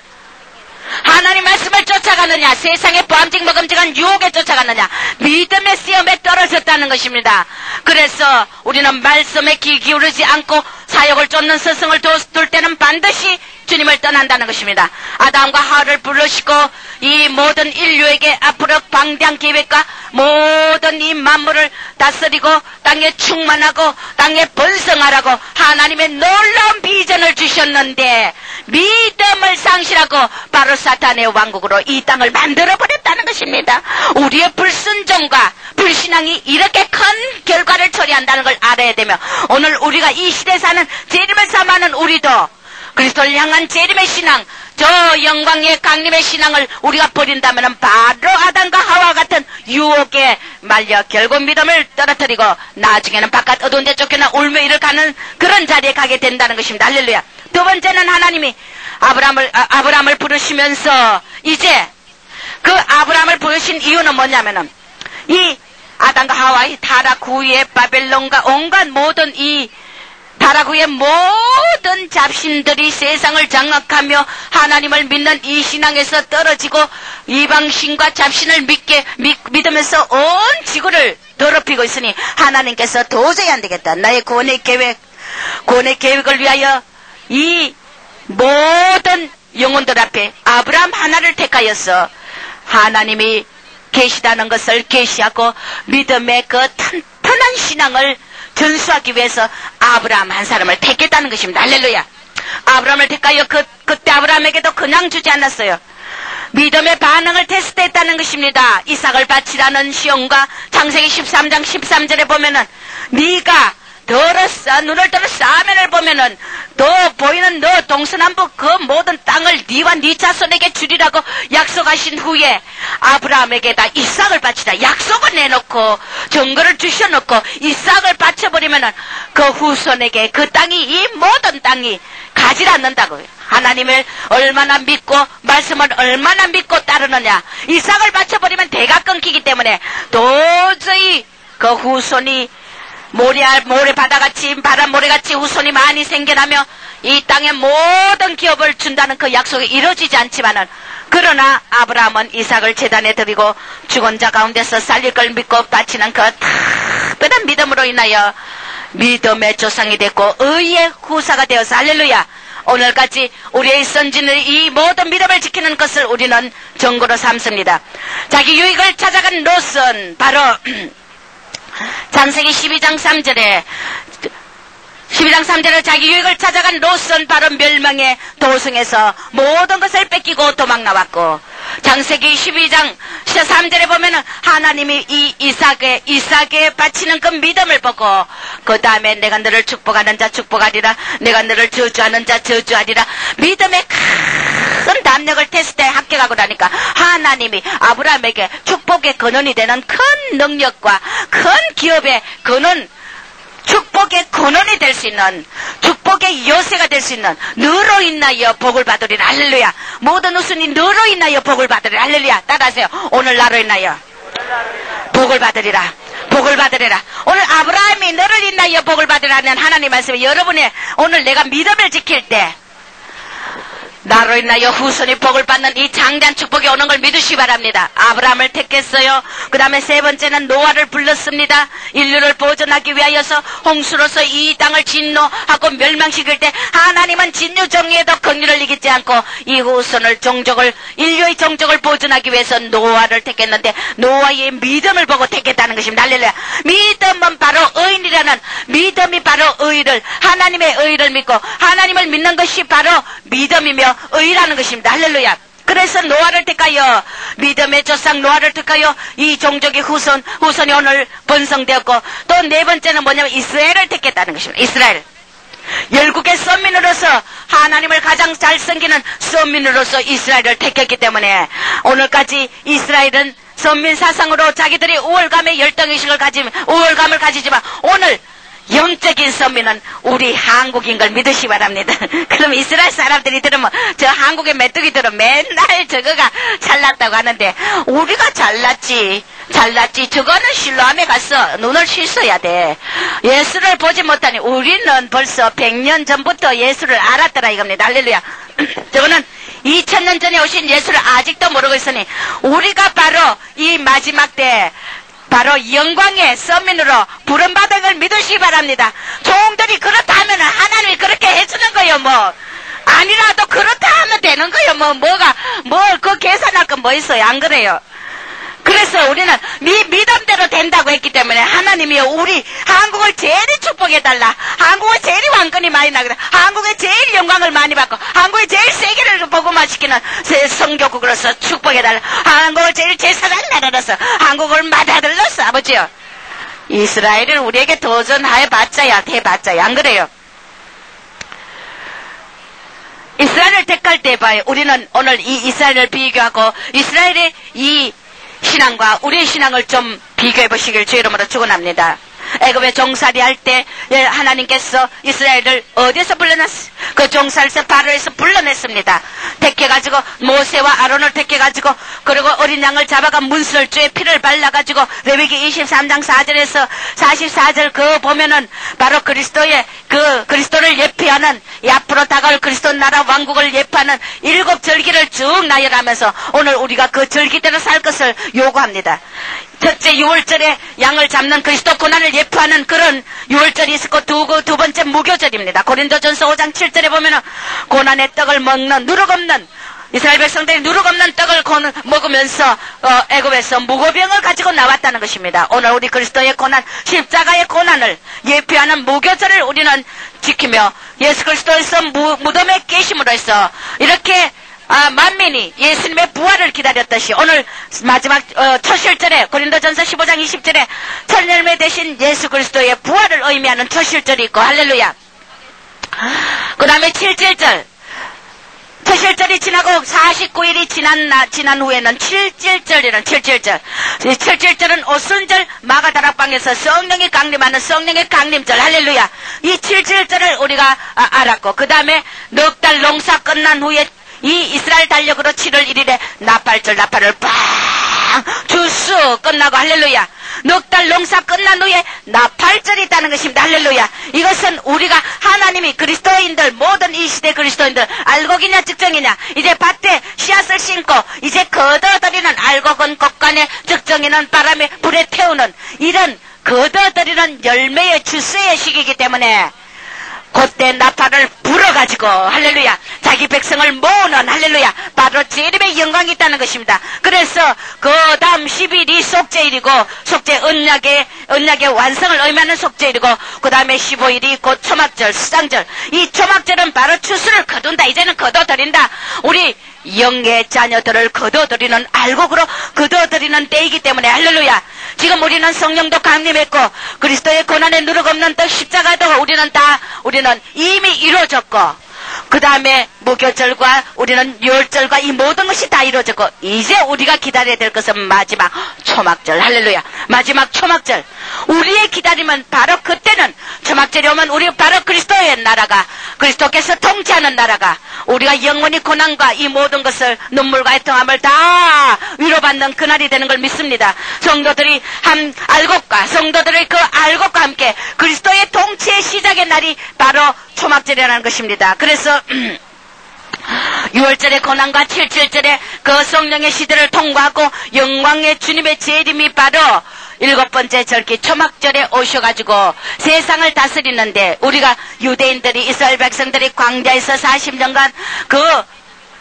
하나님 말씀을 쫓아가느냐, 세상의 보암직 먹음직한 유혹에 쫓아가느냐, 믿음의 시험에 떨어졌다는 것입니다. 그래서 우리는 말씀에 귀 기울이지 않고 사역을 쫓는 스승을 둘 때는 반드시 주님을 떠난다는 것입니다. 아담과 하와를 부르시고 이 모든 인류에게 앞으로 방대한 계획과 모든 이 만물을 다스리고 땅에 충만하고 땅에 번성하라고 하나님의 놀라운 비전을 주셨는데 믿음을 상실하고 바로 사탄의 왕국으로 이 땅을 만들어버렸다는 것입니다. 우리의 불순종과 불신앙이 이렇게 큰 결과를 초래한다는 걸 알아야 되며, 오늘 우리가 이 시대에 사는 재림을 삼아하는 우리도 그리스도를 향한 재림의 신앙, 저 영광의 강림의 신앙을 우리가 버린다면 바로 아담과 하와 같은 유혹에 말려 결국 믿음을 떨어뜨리고 나중에는 바깥 어두운 데 쫓겨나 울며 이를 가는 그런 자리에 가게 된다는 것입니다. 할렐루야. 두 번째는 하나님이 아브라함을 부르시면서 이제 그 아브라함을 부르신 이유는 뭐냐면은 이 아담과 하와, 이 타락 후에 바벨론과 온갖 모든 이 타락 후에 모든 잡신들이 세상을 장악하며 하나님을 믿는 이 신앙에서 떨어지고 이방신과 잡신을 믿으면서 온 지구를 더럽히고 있으니 하나님께서 도저히 안 되겠다. 나의 구원의 계획을 위하여 이 모든 영혼들 앞에 아브라함 하나를 택하여서 하나님이 계시다는 것을 계시하고 믿음의 그 튼튼한 신앙을 전수하기 위해서 아브라함 한 사람을 택했다는 것입니다. 할렐루야. 아브라함을 택하여 그때 아브라함에게도 그냥 주지 않았어요. 믿음의 반응을 테스트했다는 것입니다. 이삭을 바치라는 시험과 창세기 13장 13절에 보면은 네가 눈을 들어 사면을 보면은 너 보이는 너 동서남북 그 모든 땅을 네와 네 자손에게 주리라고 약속하신 후에 아브라함에게다 이삭을 바치다 약속을 내놓고 증거를 주셔놓고 이삭을 바쳐버리면은 그 후손에게 그 땅이 이 모든 땅이 가지 않는다고요. 하나님을 얼마나 믿고 말씀을 얼마나 믿고 따르느냐. 이삭을 바쳐버리면 대가 끊기기 때문에 도저히 그 후손이 모래바다같이 바람 모래같이 후손이 많이 생겨나며 이 땅의 모든 기업을 준다는 그 약속이 이루어지지 않지만은, 그러나 아브라함은 이삭을 제단에 드리고 죽은 자 가운데서 살릴 걸 믿고 바치는 그 특별한 믿음으로 인하여 믿음의 조상이 됐고 의의 후사가 되어서 할렐루야. 오늘까지 우리의 선진의 이 모든 믿음을 지키는 것을 우리는 정고로 삼습니다. 자기 유익을 찾아간 롯은 바로 창세기 12장 3절에 자기 유익을 찾아간 롯은 바로 멸망의 도성에서 모든 것을 뺏기고 도망 나왔고, 창세기 12장 3절에 보면은 하나님이 이 이삭에 바치는 그 믿음을 보고 그 다음에 내가 너를 축복하는 자 축복하리라, 내가 너를 저주하는 자 저주하리라, 믿음의 큰 담력을 테스트에 합격하고 나니까 하나님이 아브라함에게 축복의 근원이 되는 큰 능력과 큰 기업의 근원, 축복의 근원이 될 수 있는, 축복의 요새가 될 수 있는 너로 인하여 복을 받으리라. 할렐루야. 모든 후손이 너로 인하여 복을 받으리라. 할렐루야. 따라하세요. 오늘 나로 인하여 복을 받으리라. 복을 받으리라. 오늘 아브라함이 너를 인하여 복을 받으라는 하나님 말씀에 여러분의 오늘 내가 믿음을 지킬 때 나로 인하여 후손이 복을 받는 이 장대한 축복이 오는 걸 믿으시기 바랍니다. 아브라함을 택했어요. 그 다음에 세 번째는 노아를 불렀습니다. 인류를 보존하기 위하여서 홍수로서 이 땅을 진노하고 멸망시킬 때 하나님은 진유 정의에도 긍휼을 이기지 않고 이 후손을 종족을 인류의 종족을 보존하기 위해서 노아를 택했는데 노아의 믿음을 보고 택했다는 것입니다. 할렐루야. 믿음은 바로 의인이라는 믿음이 바로 의를 하나님의 의를 믿고 하나님을 믿는 것이 바로 믿음이며 의라는 것입니다. 할렐루야. 그래서 노아를 택하여 믿음의 조상 노아를 택하여 이 종족의 후손이 오늘 번성되었고 또 네 번째는 뭐냐면 이스라엘을 택했다는 것입니다. 이스라엘. 열국의 선민으로서 하나님을 가장 잘 섬기는 선민으로서 이스라엘을 택했기 때문에 오늘까지 이스라엘은 선민 사상으로 자기들이 우월감의 열등의식을 우월감을 가지지만 오늘 영적인 선민은 우리 한국인 걸 믿으시기 바랍니다. 그럼 이스라엘 사람들이 들으면 저 한국의 메뚜기들은 맨날 저거가 잘났다고 하는데 우리가 잘났지 저거는 실로암에 가서 눈을 씻어야 돼. 예수를 보지 못하니 우리는 벌써 100년 전부터 예수를 알았더라 이겁니다. 할렐루야. 저거는 2000년 전에 오신 예수를 아직도 모르고 있으니 우리가 바로 이 마지막 때 바로 영광의 선민으로 부름받은 걸 믿으시기 바랍니다. 종들이 그렇다 하면 하나님이 그렇게 해주는 거예요. 뭐 아니라도 그렇다 하면 되는 거예요. 그 계산할 건 뭐 있어요. 안 그래요? 그래서 우리는 믿음대로 된다고 했기 때문에 하나님이 우리 한국을 제일 축복해달라. 한국을 제일 왕권이 많이 나거든. 한국에 제일 영광을 많이 받고 한국에 제일 세계를 복음화 시키는 성교국으로서 축복해달라. 한국을 제일 제사장 나라로서 한국을 맏아들로서 아버지요. 이스라엘은 우리에게 도전해봤자야 해봤자야. 안 그래요? 이스라엘을 택할 때 봐요. 우리는 오늘 이 이스라엘을 비교하고 이스라엘의 이 신앙과 우리의 신앙을 좀 비교해 보시길 주 이름으로 축원합니다. 애굽에 종살이 할 때 하나님께서 이스라엘을 어디서 불러냈어요? 그 종살에서 바로에서 불러냈습니다. 택해가지고 모세와 아론을 택해가지고 그리고 어린 양을 잡아가 문설주에 피를 발라가지고 레위기 23장 4절에서 44절 그 보면은 바로 그리스도를 예표하는 이 앞으로 다가올 그리스도 나라 왕국을 예표하는 7 절기를 쭉 나열하면서 오늘 우리가 그 절기대로 살 것을 요구합니다. 첫째 6월절에 양을 잡는 그리스도 고난을 예표하는 그런 6월절이 있었고 두 번째 무교절입니다. 고린도전서 5장 7절에 보면은 고난의 떡을 먹는 누룩 없는 이스라엘 백성들이 누룩 없는 떡을 먹으면서 애굽에서 무고병을 가지고 나왔다는 것입니다. 오늘 우리 그리스도의 고난, 십자가의 고난을 예표하는 무교절을 우리는 지키며 예수 그리스도에서 무덤에 계심으로써 이렇게 만민이 예수님의 부활을 기다렸듯이 오늘 마지막 첫 실절에 고린도전서 15장 20절에 첫 열매 되신 예수 그리스도의 부활을 의미하는 첫 실절이 있고 할렐루야. 그 다음에 7절절 첫 실절이 지나고 49일이 지난 후에는 7절이라는 7절절. 7절절은 오순절 마가다락방에서 성령이 강림하는 성령의 강림절 할렐루야. 이 7절절을 우리가 알았고 그 다음에 넉 달 농사 끝난 후에 이 이스라엘 달력으로 7월 1일에 나팔절 나팔을 빵 주스 끝나고 할렐루야. 넉 달 농사 끝난 후에 나팔절이 있다는 것입니다. 할렐루야. 이것은 우리가 하나님이 그리스도인들 모든 이 시대 그리스도인들 알곡이냐 측정이냐 이제 밭에 씨앗을 심고 이제 거둬들이는 알곡은 곡간에 측정이는 바람에 불에 태우는 이런 거둬들이는 열매의 주스의 시기이기 때문에 그때 나팔을 불어가지고 할렐루야 자기 백성을 모으는 할렐루야 바로 재림의 영광이 있다는 것입니다. 그래서 그 다음 10일이 속죄일이고 속죄 언약의 완성을 의미하는 속죄일이고 그 다음에 15일이 곧 초막절 수장절. 이 초막절은 바로 추수를 거둔다. 이제는 거둬들인다. 우리 영의 자녀들을 거둬들이는 알곡으로 거둬들이는 때이기 때문에 할렐루야. 지금 우리는 성령도 강림했고 그리스도의 고난에 누룩 없는 떡 십자가도 우리는 이미 이루어졌고 그 다음에 무교절과 우리는 유월절과 이 모든 것이 다 이루어졌고 이제 우리가 기다려야 될 것은 마지막 초막절 할렐루야. 마지막 초막절 우리의 기다림은 바로 그때는 초막절이 오면 우리 바로 그리스도의 나라가 그리스도께서 통치하는 나라가 우리가 영원히 고난과 이 모든 것을 눈물과 애통함을 다 위로받는 그날이 되는 걸 믿습니다. 성도들이 성도들의 그 알곡과 함께 그리스도의 통치의 시작의 날이 바로 초막절이라는 것입니다. 그래서 6월절의 고난과 7.7절의 그 성령의 시대를 통과하고 영광의 주님의 재림이 바로 7번째 절기 초막절에 오셔가지고 세상을 다스리는데, 우리가 유대인들이, 이스라엘 백성들이 광야에서 40년간 그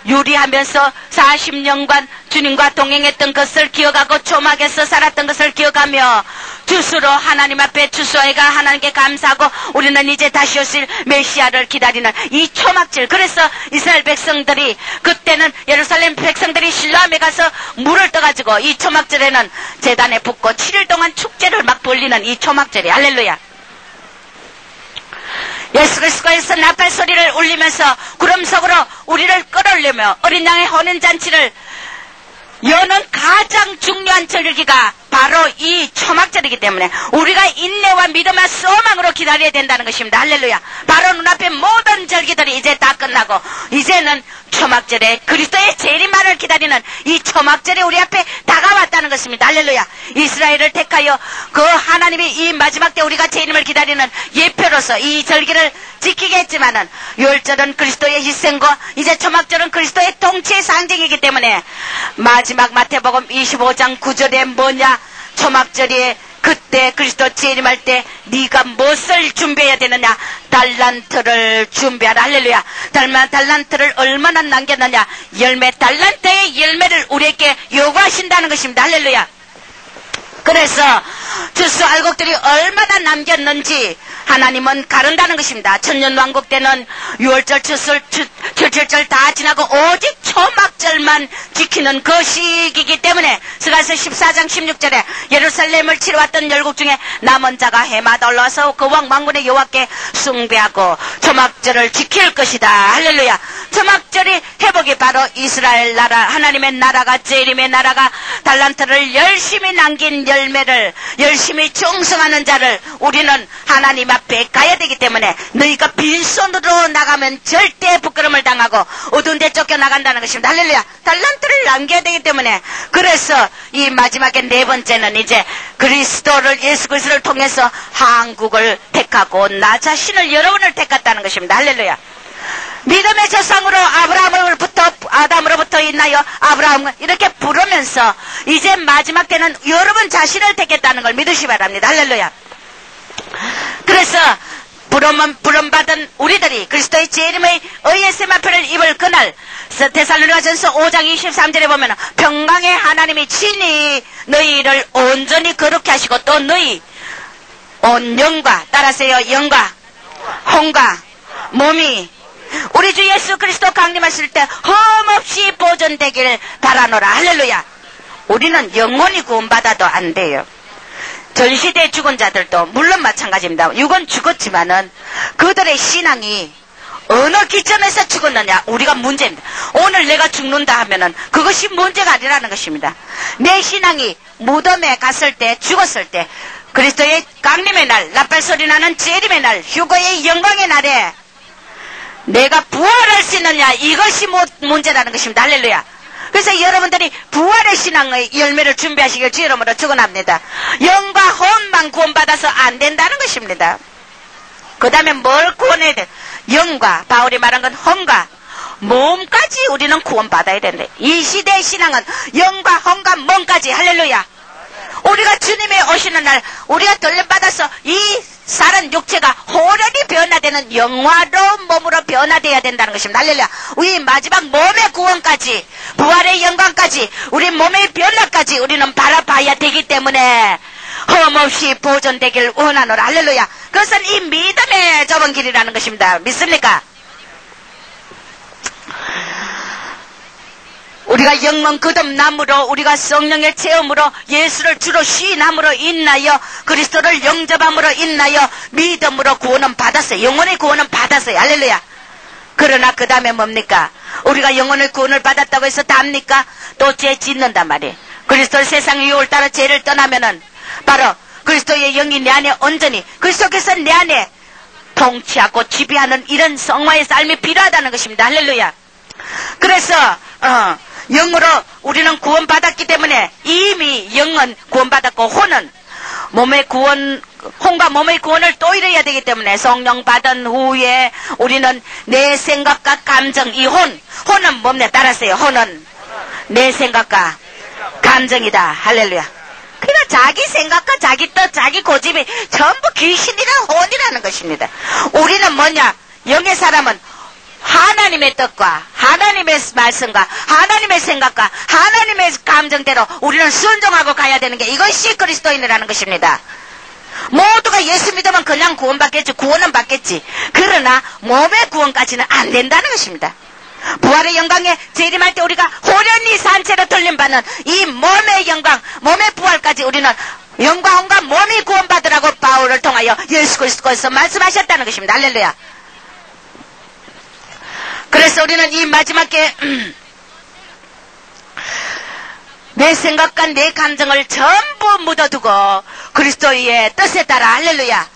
유리하면서 40년간 주님과 동행했던 것을 기억하고 초막에서 살았던 것을 기억하며 주수로 하나님 앞에 주수해가 하나님께 감사하고 우리는 이제 다시 오실 메시아를 기다리는 이 초막절. 그래서 이스라엘 백성들이, 그때는 예루살렘 백성들이 실로암에 가서 물을 떠가지고 이 초막절에는 제단에 붓고 7일 동안 축제를 막 벌리는 이 초막절이. 할렐루야. 예수 그리스도께서 나팔 소리를 울리면서 구름속으로 우리를 끌어올리며 어린 양의 혼인잔치를 여는 가장 중요한 절기가 바로 이 초막절이기 때문에 우리가 인내와 믿음과 소망으로 기다려야 된다는 것입니다. 할렐루야. 바로 눈앞에 모든 절기들이 이제 다 끝나고 이제는 초막절에 그리스도의 재림만을 기다리는 이 초막절이 우리 앞에 다가왔다는 것입니다. 할렐루야. 이스라엘을 택하여 그 하나님이 이 마지막 때 우리가 재림을 기다리는 예표로서 이 절기를 지키게 했지만은, 유월절은 그리스도의 희생과 이제 초막절은 그리스도의 통치의 상징이기 때문에 마지막 마태복음 25장 9절에 뭐냐, 초막절이 그때 그리스도 재림할 때 네가 무엇을 준비해야 되느냐, 달란트를 준비하라. 할렐루야. 달란트를 얼마나 남겼느냐, 달란트의 열매를 우리에게 요구하신다는 것입니다. 할렐루야. 그래서 주수 알곡들이 얼마나 남겼는지 하나님은 가른다는 것입니다. 천년왕국 때는 6월절, 7.7절 다 지나고 오직 초막절만 지키는 그 시기이기 때문에 스가랴서 14장 16절에 예루살렘을 치러왔던 열국 중에 남은 자가 해마다 올라와서 그 왕 만군의 여호와께 숭배하고 초막절을 지킬 것이다. 할렐루야. 초막절이 회복이 바로 이스라엘 나라, 하나님의 나라가, 재림의 나라가 달란트를 열심히 남긴 열매를, 열심히 충성하는 자를 우리는 하나님 앞에 가야 되기 때문에 너희가 빈손으로 나가면 절대 부끄러움을 당하고 어두운 데 쫓겨나간다는 것입니다. 할렐루야. 달란트를 남겨야 되기 때문에, 그래서 이 마지막에 네 번째는 이제 그리스도를, 예수 그리스도를 통해서 한국을 택하고 나 자신을, 여러분을 택했다는 것입니다. 할렐루야. 믿음의 조상으로 아담으로부터 있나요? 아브라함 이렇게 부르면서 이제 마지막 때는 여러분 자신을 택했다는 걸 믿으시 바랍니다. 할렐루야. 그래서 부름받은 우리들이 그리스도의 재림의 의의 세마표를 입을 그날, 데살로니가전서 5장 23절에 보면 평강의 하나님이 친히 너희를 온전히 거룩히 하시고 또 너희 온 영과, 따라하세요, 영과 혼과 몸이 우리 주 예수 그리스도 강림하실 때 흠없이 보존되길 바라노라. 할렐루야. 우리는 영원히 구원받아도 안 돼요. 전시대에 죽은 자들도 물론 마찬가지입니다. 육은 죽었지만은 그들의 신앙이 어느 기점에서 죽었느냐, 우리가 문제입니다. 오늘 내가 죽는다 하면은 그것이 문제가 아니라는 것입니다. 내 신앙이 무덤에 갔을 때, 죽었을 때, 그리스도의 강림의 날, 나팔 소리 나는 재림의 날, 휴거의 영광의 날에 내가 부활할 수 있느냐, 이것이 문제라는 것입니다. 할렐루야. 그래서 여러분들이 부활의 신앙의 열매를 준비하시길 주 이름으로 축원합니다. 영과 혼만 구원받아서 안 된다는 것입니다. 그 다음에 뭘 구원해야 돼? 영과, 바울이 말한 건 혼과 몸까지 우리는 구원받아야 된다. 이 시대의 신앙은 영과 혼과 몸까지. 할렐루야. 우리가 주님이 오시는 날 우리가 돌려받아서 이 살은 육체가 호련히 변화되는 영화로운 몸으로 변화되어야 된다는 것입니다. 할렐루야. 우리 마지막 몸의 구원까지, 부활의 영광까지, 우리 몸의 변화까지 우리는 바라봐야 되기 때문에 흠없이 보존되길 원하노라. 할렐루야. 그것은 이 믿음의 좁은 길이라는 것입니다. 믿습니까? 우리가 영문 거듭남으로, 우리가 성령의 체험으로, 예수를 주로 시인함으로 인하여, 그리스도를 영접함으로 인하여 믿음으로 구원은 받았어요. 영혼의 구원은 받았어요. 할렐루야. 그러나 그 다음에 뭡니까? 우리가 영혼의 구원을 받았다고 해서 답니까? 또 죄 짓는단 말이에요. 그리스도 세상의 유혹을 따라 죄를 떠나면은 바로 그리스도의 영이 내 안에 온전히, 그리스도께서 내 안에 통치하고 지배하는 이런 성화의 삶이 필요하다는 것입니다. 할렐루야. 그래서 영으로 우리는 구원받았기 때문에 이미 영은 구원받았고 혼은 몸의 구원 혼과 몸의 구원을 또 이뤄야 되기 때문에 성령 받은 후에 우리는 내 생각과 감정, 이 혼은 뭡니까? 따라하세요. 혼은 내 생각과 감정이다. 할렐루야. 그러니까 자기 생각과 자기 뜻, 자기 고집이 전부 귀신이란 혼이라는 것입니다. 우리는 뭐냐? 영의 사람은 하나님의 뜻과 하나님의 말씀과 하나님의 생각과 하나님의 감정대로 우리는 순종하고 가야 되는 게 이것이 그리스도인이라는 것입니다. 모두가 예수 믿으면 그냥 구원받겠지, 구원은 받겠지. 그러나 몸의 구원까지는 안 된다는 것입니다. 부활의 영광에 재림할 때 우리가 호련히 산채로 들림받는 이 몸의 영광, 몸의 부활까지 우리는 영과 혼과 몸이 구원받으라고 바울을 통하여 예수 그리스도께서 말씀하셨다는 것입니다. 할렐루야. 그래서 우리는 이 마지막에 내 생각과 내 감정을 전부 묻어두고 그리스도의 뜻에 따라 할렐루야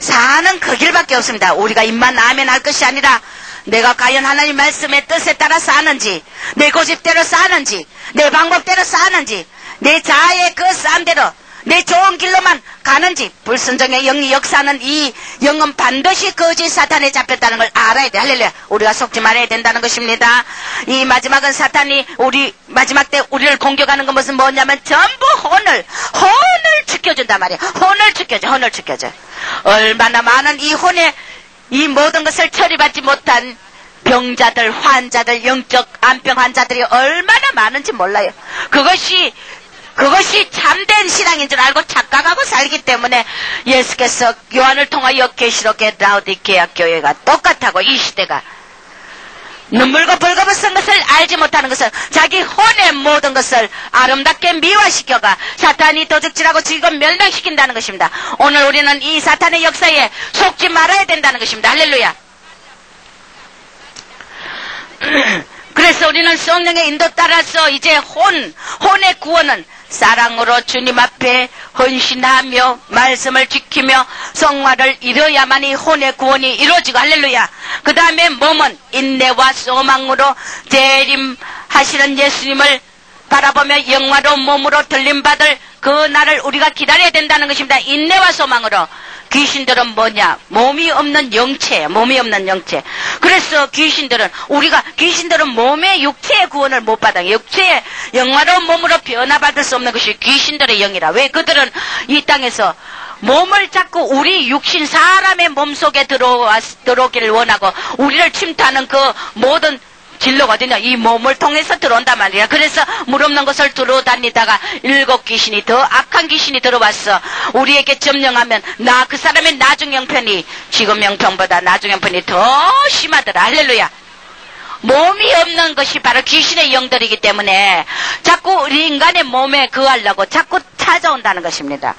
사는 그 길밖에 없습니다. 우리가 입만 아멘 할 것이 아니라 내가 과연 하나님 말씀의 뜻에 따라 사는지, 내 고집대로 사는지, 내 방법대로 사는지, 내 자아의 그 싸움대로 내 좋은 길로만 가는지, 불순종의 영이 역사하는 이 영은 반드시 거짓 사탄에 잡혔다는 걸 알아야 돼. 할렐루야. 우리가 속지 말아야 된다는 것입니다. 이 마지막은 사탄이 마지막 때 우리를 공격하는 건 무슨 뭐냐면 전부 혼을 죽여준단 말이야. 혼을 죽여줘. 얼마나 많은 이 혼에 이 모든 것을 처리받지 못한 병자들, 환자들, 영적 암병 환자들이 얼마나 많은지 몰라요. 그것이 참된 신앙인 줄 알고 착각하고 살기 때문에 예수께서 요한을 통하여 계시록의 라오디게아 교회가 똑같다고 이 시대가 눈물과 벌거벗은 것을 알지 못하는 것은 자기 혼의 모든 것을 아름답게 미화시켜가 사탄이 도적질하고 지금 멸망시킨다는 것입니다. 오늘 우리는 이 사탄의 역사에 속지 말아야 된다는 것입니다. 할렐루야. 그래서 우리는 성령의 인도 따라서 이제 혼의 구원은 사랑으로 주님 앞에 헌신하며 말씀을 지키며 성화를 이뤄야만이 혼의 구원이 이루어지고 할렐루야. 그 다음에 몸은 인내와 소망으로 재림하시는 예수님을 바라보며 영화로운 몸으로 들림받을 그 날을 우리가 기다려야 된다는 것입니다. 인내와 소망으로. 귀신들은 뭐냐? 몸이 없는 영체예요. 몸이 없는 영체. 그래서 귀신들은 몸의 육체의 구원을 못 받아요. 육체의 영화로운 몸으로 변화받을 수 없는 것이 귀신들의 영이라. 왜? 그들은 이 땅에서 몸을 자꾸 우리 육신 사람의 몸 속에 들어오기를 원하고 우리를 침투하는 그 모든 진로가 어디냐? 이 몸을 통해서 들어온단 말이야. 그래서 물 없는 곳을 들어다니다가 7 귀신이 더 악한 귀신이 들어왔어. 우리에게 점령하면 그 사람의 나중 형편이 지금 형편보다 나중 형편이 더 심하더라. 할렐루야. 몸이 없는 것이 바로 귀신의 영들이기 때문에 자꾸 우리 인간의 몸에 거하려고 자꾸 찾아온다는 것입니다.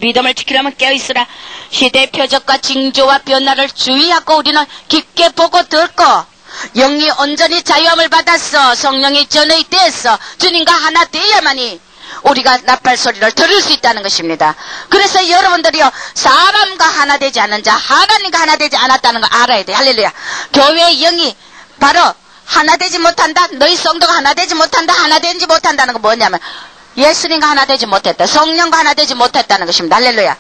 믿음을 지키려면 깨어있으라. 시대의 표적과 징조와 변화를 주의하고 우리는 깊게 보고 듣고 영이 온전히 자유함을 받았어. 성령이 전의 됐어. 주님과 하나 되어야만이 우리가 나팔 소리를 들을 수 있다는 것입니다. 그래서 여러분들이요, 사람과 하나 되지 않은 자, 하나님과 하나 되지 않았다는 거 알아야 돼. 할렐루야. 교회의 영이 바로 하나 되지 못한다. 너희 성도가 하나 되지 못한다. 하나 되지 못한다는 건 뭐냐면 예수님과 하나 되지 못했다. 성령과 하나 되지 못했다는 것입니다. 할렐루야.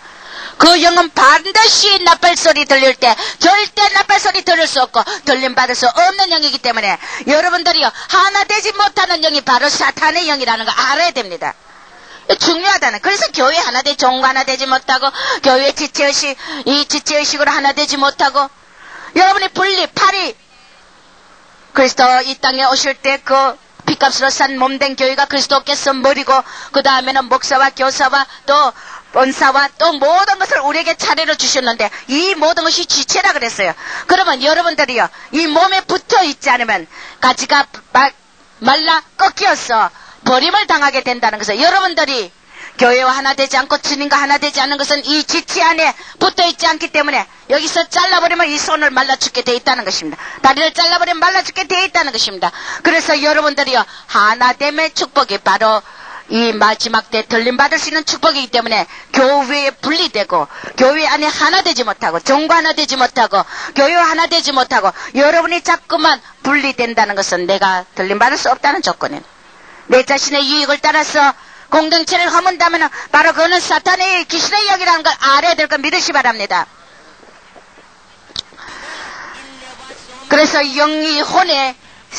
그 영은 반드시 나팔 소리 들릴 때 절대 나팔 소리 들을 수 없고 들림받을 수 없는 영이기 때문에 여러분들이요, 하나 되지 못하는 영이 바로 사탄의 영이라는 거 알아야 됩니다. 중요하다는. 그래서 교회 하나 되지, 종과 하나 되지 못하고 교회 지체의식으로 하나 되지 못하고 여러분이 팔이 그리스도 이 땅에 오실 때 그 피값으로 산 몸된 교회가 그리스도께서 머리고 그 다음에는 목사와 교사와 또 본사와 또 모든 것을 우리에게 차례로 주셨는데 이 모든 것이 지체라 그랬어요. 그러면 여러분들이요, 이 몸에 붙어 있지 않으면 가지가 말라 꺾여서 버림을 당하게 된다는 것을, 여러분들이 교회와 하나 되지 않고 주님과 하나 되지 않는 것은 이 지체 안에 붙어 있지 않기 때문에 여기서 잘라버리면 이 손을 말라 죽게 돼 있다는 것입니다. 다리를 잘라버리면 말라 죽게 돼 있다는 것입니다. 그래서 여러분들이요, 하나됨의 축복이 바로 이 마지막 때 들림받을 수 있는 축복이기 때문에 교회에 분리되고 교회 안에 하나 되지 못하고 종과 하나 되지 못하고 교회와 하나 되지 못하고 여러분이 자꾸만 분리된다는 것은 내가 들림받을 수 없다는 조건이에요. 내 자신의 유익을 따라서 공동체를 허문다면 바로 그거는 사탄의 귀신의 영이라는 걸 알아야 될 걸 믿으시 바랍니다. 그래서 영이 혼에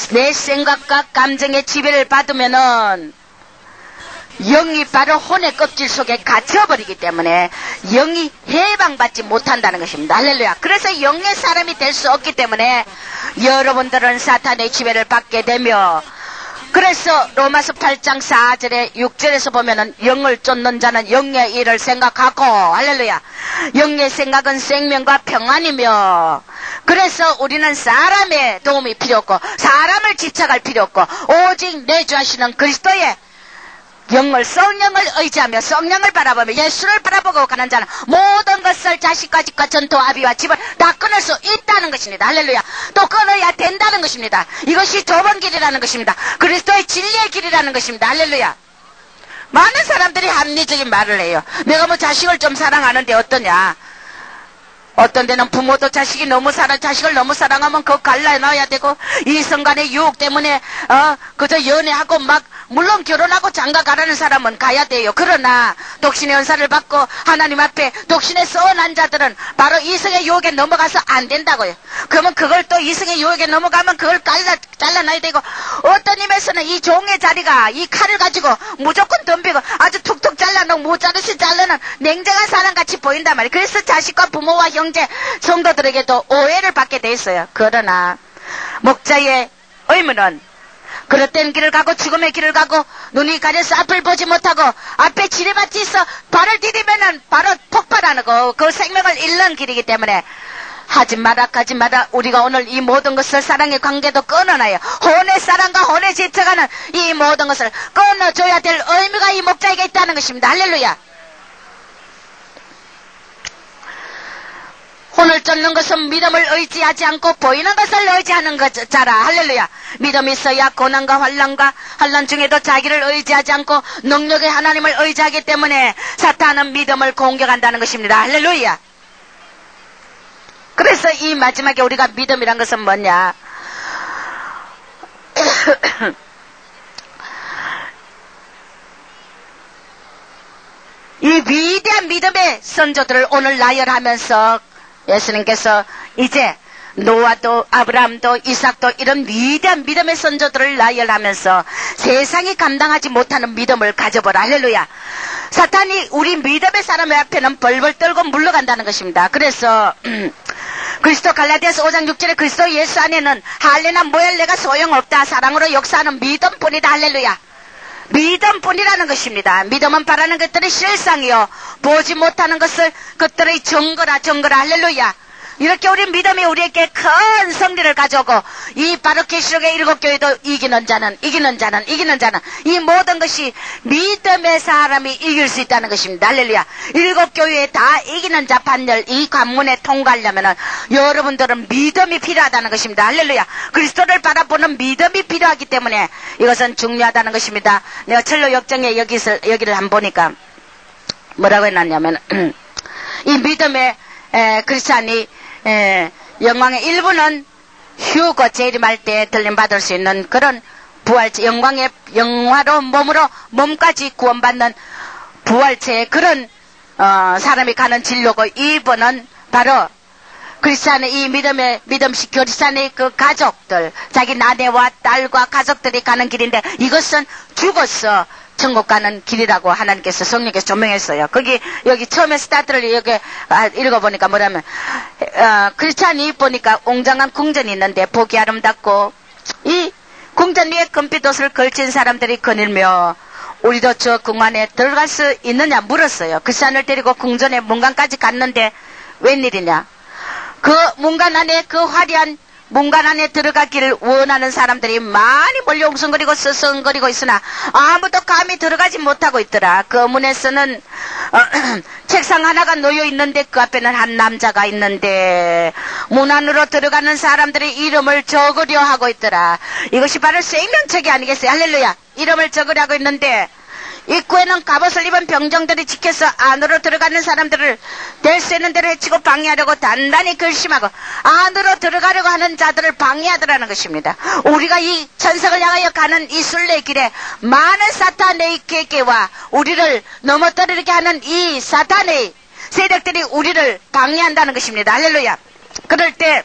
내 생각과 감정의 지배를 받으면은 영이 바로 혼의 껍질 속에 갇혀버리기 때문에 영이 해방받지 못한다는 것입니다. 할렐루야. 그래서 영의 사람이 될 수 없기 때문에 여러분들은 사탄의 지배를 받게 되며, 그래서 로마서 8장 4절에 6절에서 보면은 영을 쫓는 자는 영의 일을 생각하고, 할렐루야, 영의 생각은 생명과 평안이며, 그래서 우리는 사람의 도움이 필요 없고 사람을 집착할 필요 없고 오직 내 주 하시는 그리스도의 영을, 성령을 의지하며 성령을 바라보며 예수를 바라보고 가는 자는 모든 것을 자식과 집과 전토 아비와 집을 다 끊을 수 있다는 것입니다. 할렐루야. 또 끊어야 된다는 것입니다. 이것이 좁은 길이라는 것입니다. 그리스도의 진리의 길이라는 것입니다. 할렐루야. 많은 사람들이 합리적인 말을 해요. 내가 뭐 자식을 좀 사랑하는데 어떠냐. 어떤 데는 부모도 자식을 너무 사랑하면 그거 갈라놔야 되고, 이성간의 유혹 때문에 그저 연애하고 막, 물론 결혼하고 장가 가라는 사람은 가야 돼요. 그러나 독신의 은사를 받고 하나님 앞에 독신의 선한 자들은 바로 이성의 유혹에 넘어가서 안 된다고요. 그러면 그걸 또 이성의 유혹에 넘어가면 그걸 잘라놔야 되고, 어떤 힘에서는 이 종의 자리가 이 칼을 가지고 무조건 덤비고 아주 툭툭 잘라놓고 모자르시 자르는 냉정한 사람같이 보인단 말이에요. 그래서 자식과 부모와 형제, 성도들에게도 오해를 받게 돼 있어요. 그러나 목자의 의무는 그릇된 길을 가고 죽음의 길을 가고 눈이 가려서 앞을 보지 못하고 앞에 지뢰밭이 있어 발을 디디면은 바로 폭발하는 거, 그 생명을 잃는 길이기 때문에 하지 마라 우리가 오늘 이 모든 것을 사랑의 관계도 끊어놔요. 혼의 사랑과 혼의 집착하는 이 모든 것을 끊어줘야 될 의무가 이 목자에게 있다는 것입니다. 할렐루야. 혼을 쫓는 것은 믿음을 의지하지 않고 보이는 것을 의지하는 자라. 할렐루야. 믿음이 있어야 고난과 환난 중에도 자기를 의지하지 않고 능력의 하나님을 의지하기 때문에 사탄은 믿음을 공격한다는 것입니다. 할렐루야. 그래서 이 마지막에 우리가 믿음이란 것은 뭐냐. 이 위대한 믿음의 선조들을 오늘 나열하면서 예수님께서 이제 노아도 아브라함도 이삭도 이런 위대한 믿음의 선조들을 나열하면서 세상이 감당하지 못하는 믿음을 가져보라. 할렐루야. 사탄이 우리 믿음의 사람의 앞에는 벌벌 떨고 물러간다는 것입니다. 그래서 그리스도 갈라디아서 5장 6절에 그리스도 예수 안에는 할례나 모할례가 소용없다. 사랑으로 역사하는 믿음뿐이다. 할렐루야. 믿음뿐이라는 것입니다. 믿음은 바라는 것들의 실상이요 보지 못하는 것들의 증거라. 할렐루야. 이렇게 우리 믿음이 우리에게 큰 성리를 가져오고 이 바로 계시록의 7교회도 이기는 자는 이 모든 것이 믿음의 사람이 이길 수 있다는 것입니다. 할렐루야. 7교회에 다 이기는 자 판열 이 관문에 통과하려면 여러분들은 믿음이 필요하다는 것입니다. 할렐루야. 그리스도를 바라보는 믿음이 필요하기 때문에 이것은 중요하다는 것입니다. 내가 철로 역정에 여기를 한번 보니까 뭐라고 해놨냐면 이 믿음의 크리스찬이 영광의 일부는 휴거 재림할 때 들림받을 수 있는 그런 부활체, 영광의 영화로운 몸으로 몸까지 구원받는 부활체의 그런 사람이 가는 진로고, 2번은 바로 크리스찬의 이 믿음식 크리스찬의 그 가족들, 자기 아내와 딸과 가족들이 가는 길인데 이것은 죽어서 천국 가는 길이라고 하나님께서 성령께서 조명했어요. 여기 처음에 스타트를 여기 읽어보니까 뭐냐면 크리스찬이 보니까 웅장한 궁전이 있는데 보기 아름답고 이 궁전 위에 금빛 옷을 걸친 사람들이 거닐며 우리도 저 궁 안에 들어갈 수 있느냐 물었어요. 크리스찬을 데리고 궁전의 문간까지 갔는데 웬일이냐. 그 문간 안에 그 화려한 문간 안에 들어가기를 원하는 사람들이 많이 몰려 웅성거리고 서성거리고 있으나 아무도 감히 들어가지 못하고 있더라. 그 문에서는 책상 하나가 놓여 있는데 그 앞에는 한 남자가 있는데 문 안으로 들어가는 사람들이 이름을 적으려 하고 있더라. 이것이 바로 생명책이 아니겠어요. 할렐루야. 이름을 적으려 하고 있는데 입구에는 갑옷을 입은 병정들이 지켜서 안으로 들어가는 사람들을 될 수 있는 대로 해치고 방해하려고 단단히 결심하고 안으로 들어가려고 하는 자들을 방해하더라는 것입니다. 우리가 이 천성을 향하여 가는 이 순례길에 많은 사탄의 계계와 우리를 넘어뜨리게 하는 이 사탄의 세력들이 우리를 방해한다는 것입니다. 할렐루야. 그럴 때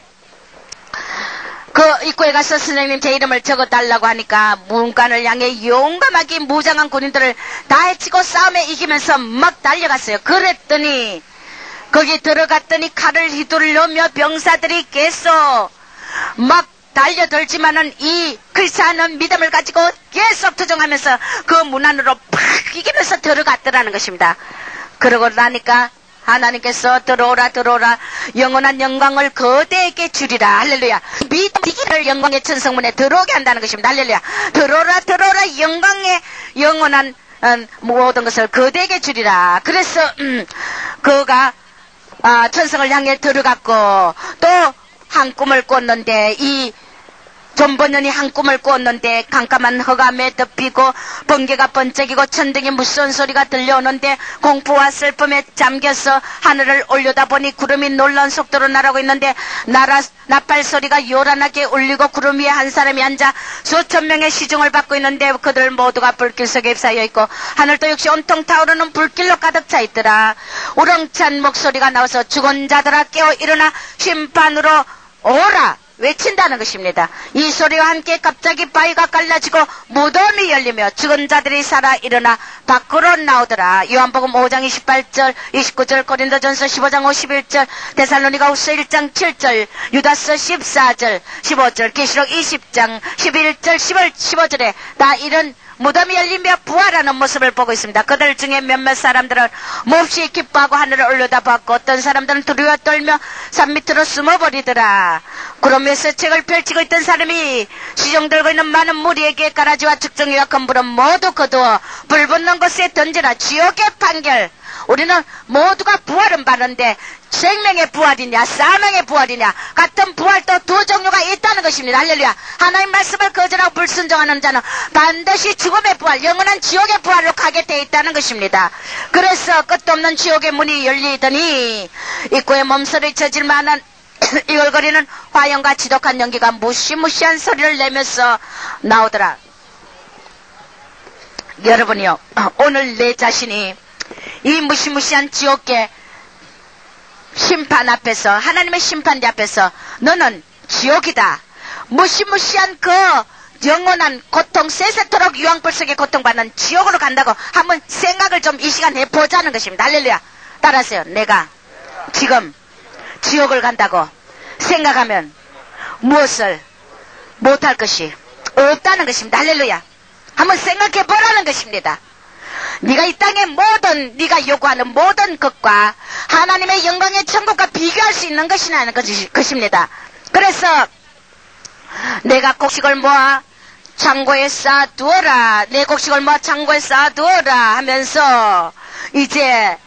그 입구에 가서 선생님 제 이름을 적어달라고 하니까 문간을 향해 용감하게 무장한 군인들을 다 해치고 싸움에 이기면서 막 달려갔어요. 그랬더니 거기 들어갔더니 칼을 휘두르며 병사들이 계속 막 달려들지만은 이 그렇지 않은 믿음을 가지고 계속 투정하면서 그 문 안으로 팍 이기면서 들어갔더라는 것입니다. 그러고 나니까 하나님께서 들어오라 영원한 영광을 그대에게 주리라. 할렐루야. 믿음을 영광의 천성문에 들어오게 한다는 것입니다. 할렐루야. 들어오라 영광의 영원한 모든 것을 그대에게 주리라. 그래서 그가 천성을 향해 들어갔고 또 한 꿈을 꿨는데 이 존번년이 한 꿈을 꿨는데 깜깜한 흑암에 덮이고 번개가 번쩍이고 천둥이 무서운 소리가 들려오는데 공포와 슬픔에 잠겨서 하늘을 올려다보니 구름이 놀라운 속도로 날아오고 있는데 나팔 소리가 요란하게 울리고 구름 위에 한 사람이 앉아 수천 명의 시중을 받고 있는데 그들 모두가 불길 속에 휩싸여 있고 하늘도 역시 온통 타오르는 불길로 가득 차 있더라. 우렁찬 목소리가 나와서 죽은 자들아 깨어 일어나 심판으로 오라 외친다는 것입니다. 이 소리와 함께 갑자기 바위가 갈라지고 무덤이 열리며 죽은 자들이 살아 일어나 밖으로 나오더라. 요한복음 5장 28절 29절 고린도전서 15장 51절 데살로니가후서 1장 7절 유다서 14절 15절 계시록 20장 11절 15절에 다 이런 무덤이 열리며 부활하는 모습을 보고 있습니다. 그들 중에 몇몇 사람들은 몹시 기뻐하고 하늘을 올려다봤고 어떤 사람들은 두려워 떨며 산 밑으로 숨어버리더라. 구름 위에서 책을 펼치고 있던 사람이 시종 들고 있는 많은 무리에게 가라지와 측정이와 검불은 모두 거두어 불 붙는 곳에 던지라. 지옥의 판결. 우리는 모두가 부활은 받는데 생명의 부활이냐 사망의 부활이냐 같은 부활도 두 종류가 있다는 것입니다. 할렐루야. 하나님 말씀을 거절하고 불순종하는 자는 반드시 죽음의 부활 영원한 지옥의 부활로 가게 돼 있다는 것입니다. 그래서 끝도 없는 지옥의 문이 열리더니 입구에 몸서리 쳐질 만한 이글거리는 화염과 지독한 연기가 무시무시한 소리를 내면서 나오더라. 여러분이요, 오늘 내 자신이 이 무시무시한 지옥의 심판 앞에서 하나님의 심판대 앞에서 너는 지옥이다. 무시무시한 그 영원한 고통 세세토록 유황불 속에 고통받는 지옥으로 간다고 한번 생각을 좀 이 시간 해보자는 것입니다. 할렐루야. 따라하세요. 내가 지금 지옥을 간다고 생각하면 무엇을 못할 것이 없다는 것입니다. 할렐루야. 한번 생각해 보라는 것입니다. 네가 이 땅의 모든 네가 요구하는 모든 것과 하나님의 영광의 천국과 비교할 수 있는 것이라는 것입니다. 그래서 내가 곡식을 모아 창고에 쌓아두어라. 내 곡식을 모아 창고에 쌓아두어라 하면서 이제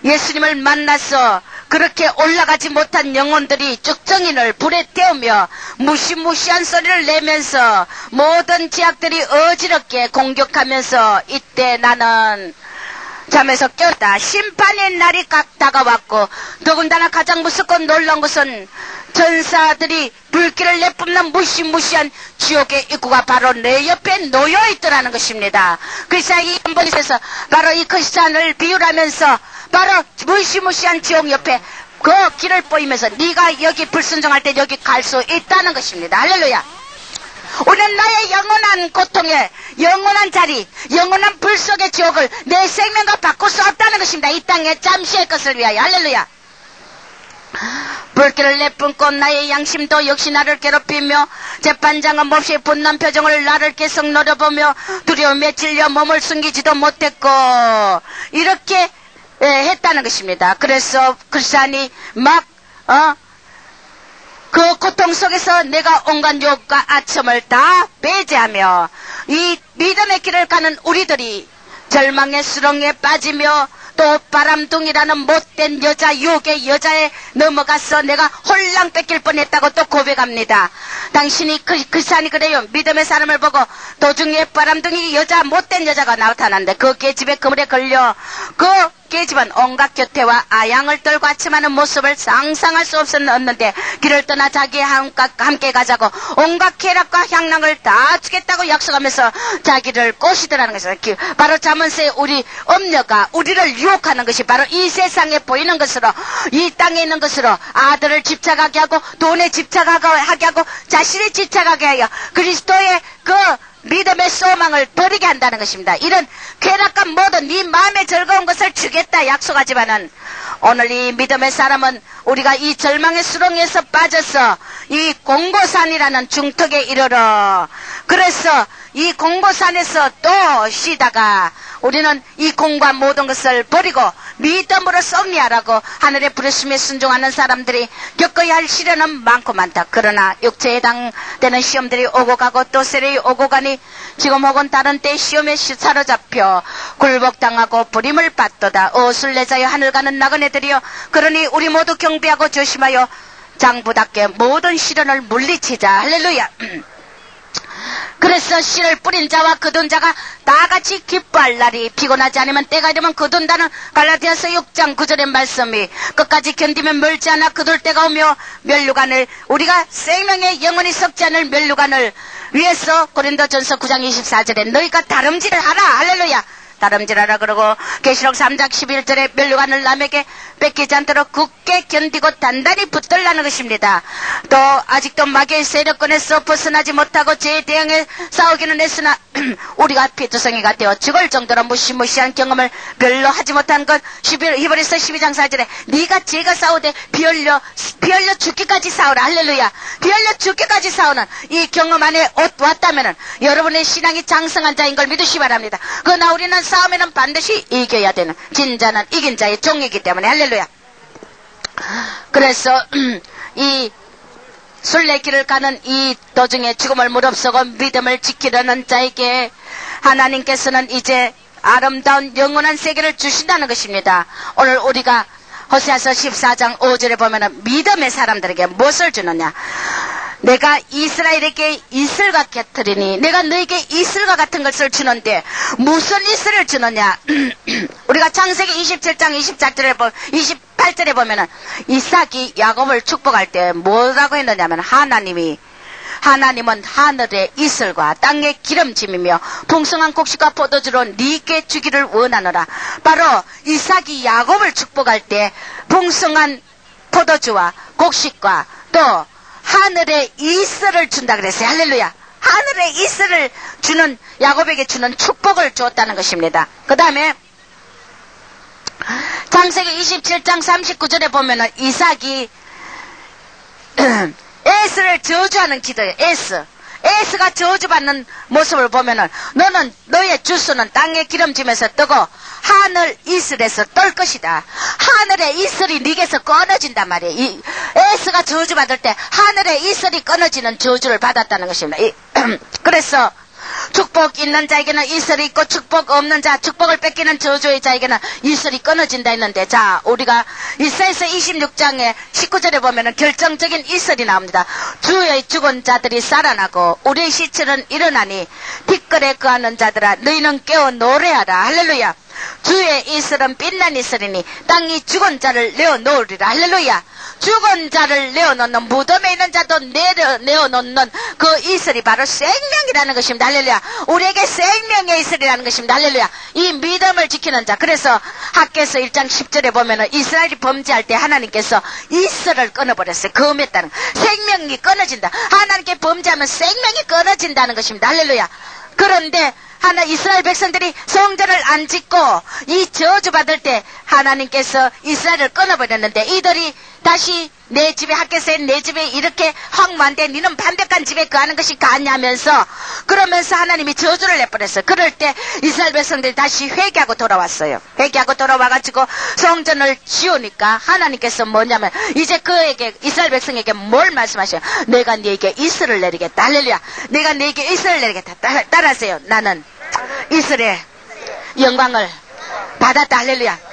예수님을 만나서 그렇게 올라가지 못한 영혼들이 쭉정인을 불에 태우며 무시무시한 소리를 내면서 모든 제약들이 어지럽게 공격하면서 이때 나는 잠에서 깼다. 심판의 날이 각 다가왔고 더군다나 가장 무섭고 놀라운 것은 전사들이 불길을 내뿜는 무시무시한 지옥의 입구가 바로 내 옆에 놓여있더라는 것입니다. 그래서 이 한번에서 바로 이 크리스찬을 비유하면서 바로 무시무시한 지옥 옆에 그 길을 보이면서 네가 여기 불순종할 때 여기 갈 수 있다는 것입니다. 할렐루야. 우리는 나의 영원한 고통에 영원한 자리 영원한 불 속의 지옥을 내 생명과 바꿀 수 없다는 것입니다. 이 땅의 잠시의 것을 위하여. 할렐루야. 불길을 내뿜고 나의 양심도 역시 나를 괴롭히며 재판장은 몹시 분노한 표정을 나를 계속 노려보며 두려움에 질려 몸을 숨기지도 못했고 이렇게 했다는 것입니다. 그래서 크리스찬이 막 그 고통 속에서 내가 온갖 유혹과 아첨을 다 배제하며 이 믿음의 길을 가는 우리들이 절망의 수렁에 빠지며 또 바람둥이라는 못된 여자 유혹의 여자에 넘어가서 내가 홀랑 뺏길 뻔했다고 또 고백합니다. 당신이 그 산이 그래요. 믿음의 사람을 보고 도중에 바람둥이 여자 못된 여자가 나타났는데 그 계집의 그물에 걸려 그 계집은 온갖 교태와 아양을 떨고 아침하는 모습을 상상할 수 없었는데 길을 떠나 자기와 함께 가자고 온갖 쾌락과 향락을 다 주겠다고 약속하면서 자기를 꼬시더라는 것이죠. 바로 잠언서에 우리 엄녀가 우리를 유혹하는 것이 바로 이 세상에 보이는 것으로 이 땅에 있는 것으로 아들을 집착하게 하고 돈에 집착하게 하고 자신이 집착하게 하여 그리스도의 그 믿음의 소망을 버리게 한다는 것입니다. 이런 쾌락과 모든 네 마음에 즐거운 것을 주겠다 약속하지만은 오늘 이 믿음의 사람은 우리가 이 절망의 수렁에서 빠져서 이 공고산이라는 중턱에 이르러 그래서 이 공고산에서 또 쉬다가 우리는 이 공과 모든 것을 버리고 믿음으로 승리하라고 하늘의 부르심에 순종하는 사람들이 겪어야 할 시련은 많고 많다. 그러나 육체에 해당되는 시험들이 오고 가고 또 세력이 오고 가니 지금 혹은 다른 때 시험에 사로잡혀 굴복당하고 부림을 받도다. 술래자여 하늘 가는 나그네들이여 그러니 우리 모두 경배하고 조심하여 장부답게 모든 시련을 물리치자. 할렐루야. 그래서 씨를 뿌린 자와 거둔 자가 다 같이 기뻐할 날이 피곤하지 않으면 때가 이르면 거둔다는 갈라디아서 6장 9절의 말씀이 끝까지 견디면 멀지 않아 거둘 때가 오며 면류관을 우리가 생명의 영원히 썩지 않을 면류관을 위해서 고린도전서 9장 24절에 너희가 다름질을 하라. 할렐루야. 다름질하라 그러고 계시록 3장 11절에 면류관을 남에게 뺏기지 않도록 굳게 견디고 단단히 붙들라는 것입니다. 또 아직도 마귀의 세력권에서 벗어나지 못하고 죄에 대응해 싸우기는 했으나 우리가 피투성이가 되어 죽을 정도로 무시무시한 경험을 별로 하지 못한 것 히브리서 12장 4절에 네가 죄가 싸우되 피 흘려 죽기까지 싸우라. 할렐루야. 피 흘려 죽기까지 싸우는 이 경험 안에 왔다면은 여러분의 신앙이 장성한 자인 걸 믿으시 바랍니다. 그러나 우리는 싸움에는 반드시 이겨야 되는 진자는 이긴 자의 종이기 때문에 할렐루야. 그래서 이 순례길을 가는 이 도중에 죽음을 무릅쓰고 믿음을 지키려는 자에게 하나님께서는 이제 아름다운 영원한 세계를 주신다는 것입니다. 오늘 우리가 호세아서 14장 5절에 보면은 믿음의 사람들에게 무엇을 주느냐. 내가 이스라엘에게 이슬과 곁들이니 내가 너에게 이슬과 같은 것을 주는데 무슨 이슬을 주느냐. 우리가 창세기 27장 28절에 보면은 이삭이 야곱을 축복할 때 뭐라고 했느냐면 하나님은 하늘의 이슬과 땅의 기름짐이며 풍성한 곡식과 포도주로 네게 주기를 원하노라. 바로 이삭이 야곱을 축복할 때 풍성한 포도주와 곡식과 또 하늘의 이슬을 준다 그랬어요. 할렐루야. 하늘의 이슬을 주는 야곱에게 주는 축복을 주었다는 것입니다. 그 다음에 창세기 27장 39절에 보면은 이삭이 에스를 저주하는 기도예요. 에스가 저주받는 모습을 보면은 너는 너의 주스는 땅의 기름짐에서 뜨고 하늘 이슬에서 떨 것이다. 하늘의 이슬이 네게서 끊어진단 말이에요. 에스가 저주받을 때 하늘의 이슬이 끊어지는 저주를 받았다는 것입니다. 그래서 축복 있는 자에게는 이슬이 있고 축복 없는 자, 축복을 뺏기는 저주의 자에게는 이슬이 끊어진다 했는데, 자, 우리가 이사야서 26장에 19절에 보면은 결정적인 이슬이 나옵니다. 주의 죽은 자들이 살아나고 우리의 시체는 일어나니 티끌에 거하는 자들아 너희는 깨어 노래하라. 할렐루야. 주의 이슬은 빛난 이슬이니 땅이 죽은 자를 내어놓으리라. 할렐루야. 죽은 자를 내어놓는 무덤에 있는 자도 내어놓는 그 이슬이 바로 생명이라는 것입니다. 할렐루야. 우리에게 생명의 이슬이라는 것입니다. 할렐루야. 이 믿음을 지키는 자. 그래서 학개서 1장 10절에 보면은 이스라엘이 범죄할 때 하나님께서 이슬을 끊어버렸어요. 금했다는 생명이 끊어진다. 하나님께 범죄하면 생명이 끊어진다는 것입니다. 할렐루야. 그런데 이스라엘 백성들이 성전을 안 짓고 이 저주받을 때 하나님께서 이스라엘을 끊어버렸는데 이들이 다시 내 집에 학교에서 내 집에 이렇게 황무한데 니는 반백한 집에 거하는 것이 가냐면서 그러면서 하나님이 저주를 내버렸어요. 그럴 때 이스라엘 백성들이 다시 회개하고 돌아왔어요. 회개하고 돌아와가지고 성전을 지으니까 하나님께서 뭐냐면 이제 그에게 이스라엘 백성에게 뭘 말씀하셔요? 내가 네게 이슬을 내리겠다. 할렐루야. 내가 네게 이슬을 내리겠다. 따라하세요. 나는 이슬의 영광을 받았다. 할렐루야.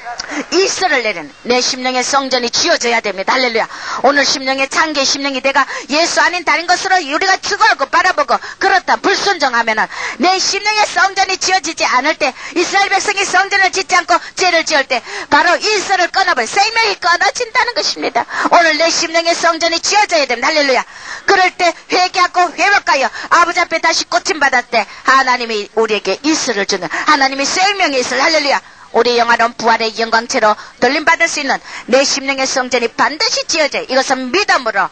일설을 내리는 내 심령의 성전이 지어져야 됩니다. 할렐루야. 오늘 심령의 창계 심령이 내가 예수 아닌 다른 것으로 우리가 추구하고 바라보고 그렇다 불순종하면은 내 심령의 성전이 지어지지 않을 때 이스라엘 백성이 성전을 짓지 않고 죄를 지을 때 바로 일설을 끊어버려 생명이 끊어진다는 것입니다. 오늘 내 심령의 성전이 지어져야 됩니다. 할렐루야. 그럴 때 회개하고 회복하여 아버지 앞에 다시 고침받았을 때 하나님이 우리에게 일설을 주는 하나님이 생명의 일설. 할렐루야. 우리 영화로운 부활의 영광체로 돌림받을 수 있는 내 심령의 성전이 반드시 지어져요. 이것은 믿음으로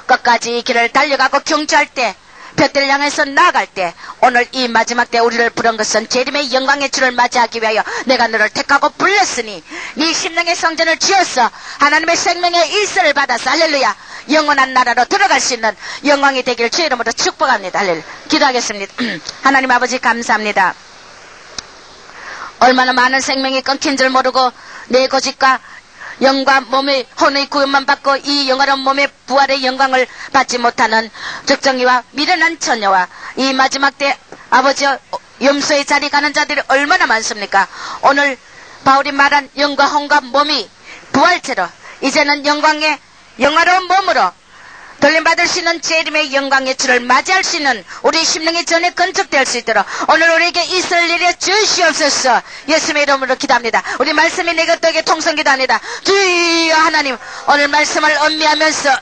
끝까지 이 길을 달려가고 경주할 때 볕들을 향해서 나아갈 때 오늘 이 마지막 때 우리를 부른 것은 재림의 영광의 주를 맞이하기 위하여 내가 너를 택하고 불렀으니 네 심령의 성전을 지어서 하나님의 생명의 일설을 받아서 할렐루야 영원한 나라로 들어갈 수 있는 영광이 되길 주의 이름으로 축복합니다. 할렐루야. 기도하겠습니다. 하나님 아버지 감사합니다. 얼마나 많은 생명이 끊긴 줄 모르고 내 고집과 영과 몸의 혼의 구원만 받고 이 영화로운 몸의 부활의 영광을 받지 못하는 적정이와 미련한 처녀와 이 마지막 때 아버지 염소의 자리 가는 자들이 얼마나 많습니까? 오늘 바울이 말한 영과 혼과 몸이 부활체로 이제는 영광의 영화로운 몸으로 돌림받을 수 있는 재림의 영광의 주를 맞이할 수 있는 우리 심령의 전에 건축될 수 있도록 오늘 우리에게 있을 일에 주시옵소서. 예수의 이름으로 기도합니다. 우리 말씀이 내 것들에게 통성기도합니다. 주여 하나님 오늘 말씀을 음미하면서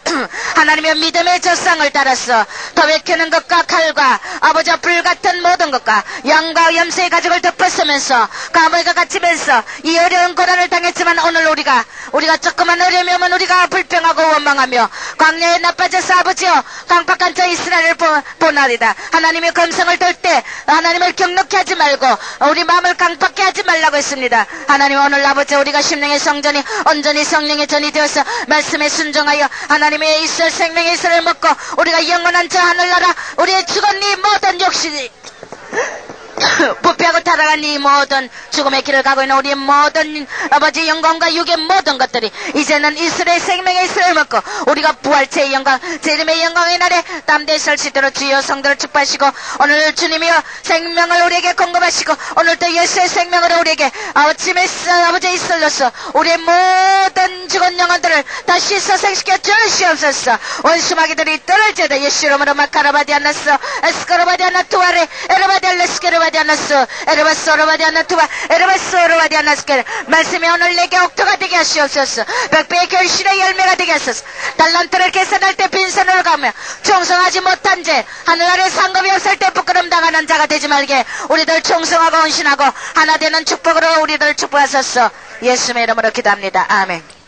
하나님의 믿음의 조상을 따라서 더베끼는 것과 칼과 아버지와 불같은 모든 것과 양과 염소의 가죽을 덮었으면서 가물과 갇히면서 이 어려운 고난을 당했지만 오늘 우리가 조그만 어려움이 오면 우리가 불평하고 원망하며 광야에 나빠 아버지여 강팍한 저 이스라엘을 보나리다. 하나님의 검성을 들 때 하나님을 경록히 하지 말고 우리 마음을 강팍해 하지 말라고 했습니다. 하나님 오늘 아버지 우리가 심령의 성전이 온전히 성령의 전이 되어서 말씀에 순종하여 하나님의 이스라엘 생명의 이스라엘을 먹고 우리가 영원한 저 하늘나라 우리의 죽은 이 모든 욕심이 부패하고 타락한 이 모든 죽음의 길을 가고 있는 우리의 모든 아버지 영광과 육의 모든 것들이 이제는 이스라엘 생명의 이스라엘 먹고 우리가 부활체의 영광 재림의 영광의 날에 담대히 설 수 있도록 주여 성도를 축복하시고 오늘 주님이여 생명을 우리에게 공급하시고 오늘도 예수의 생명으로 우리에게 아침에 아버지 이슬러서 우리의 모든 죽은 영혼들을 다시 소생시켜 주시옵소서. 원수마귀들이 떨어져도 예수 이름으로 마카라바디 안나서 에스카라바디 안나 투아레 에라바디 알레스케르바디 안나서 에르바소르바디 안나 투아 에르바소르바디 안나스케르 말씀이 오늘 내게 옥토가 되게 하시옵소서. 백배의 결실의 열매가 되게 하소서. 달란트를 계산할 때 빈손으로 가며 충성하지 못한 죄 하늘 아래 상급이 없을 때 부끄럼 당하는 자가 되지 말게 우리들 충성하고 헌신하고 하나 되는 축복으로 우리들 축복하소서. 예수의 이름으로 기도합니다. 아멘.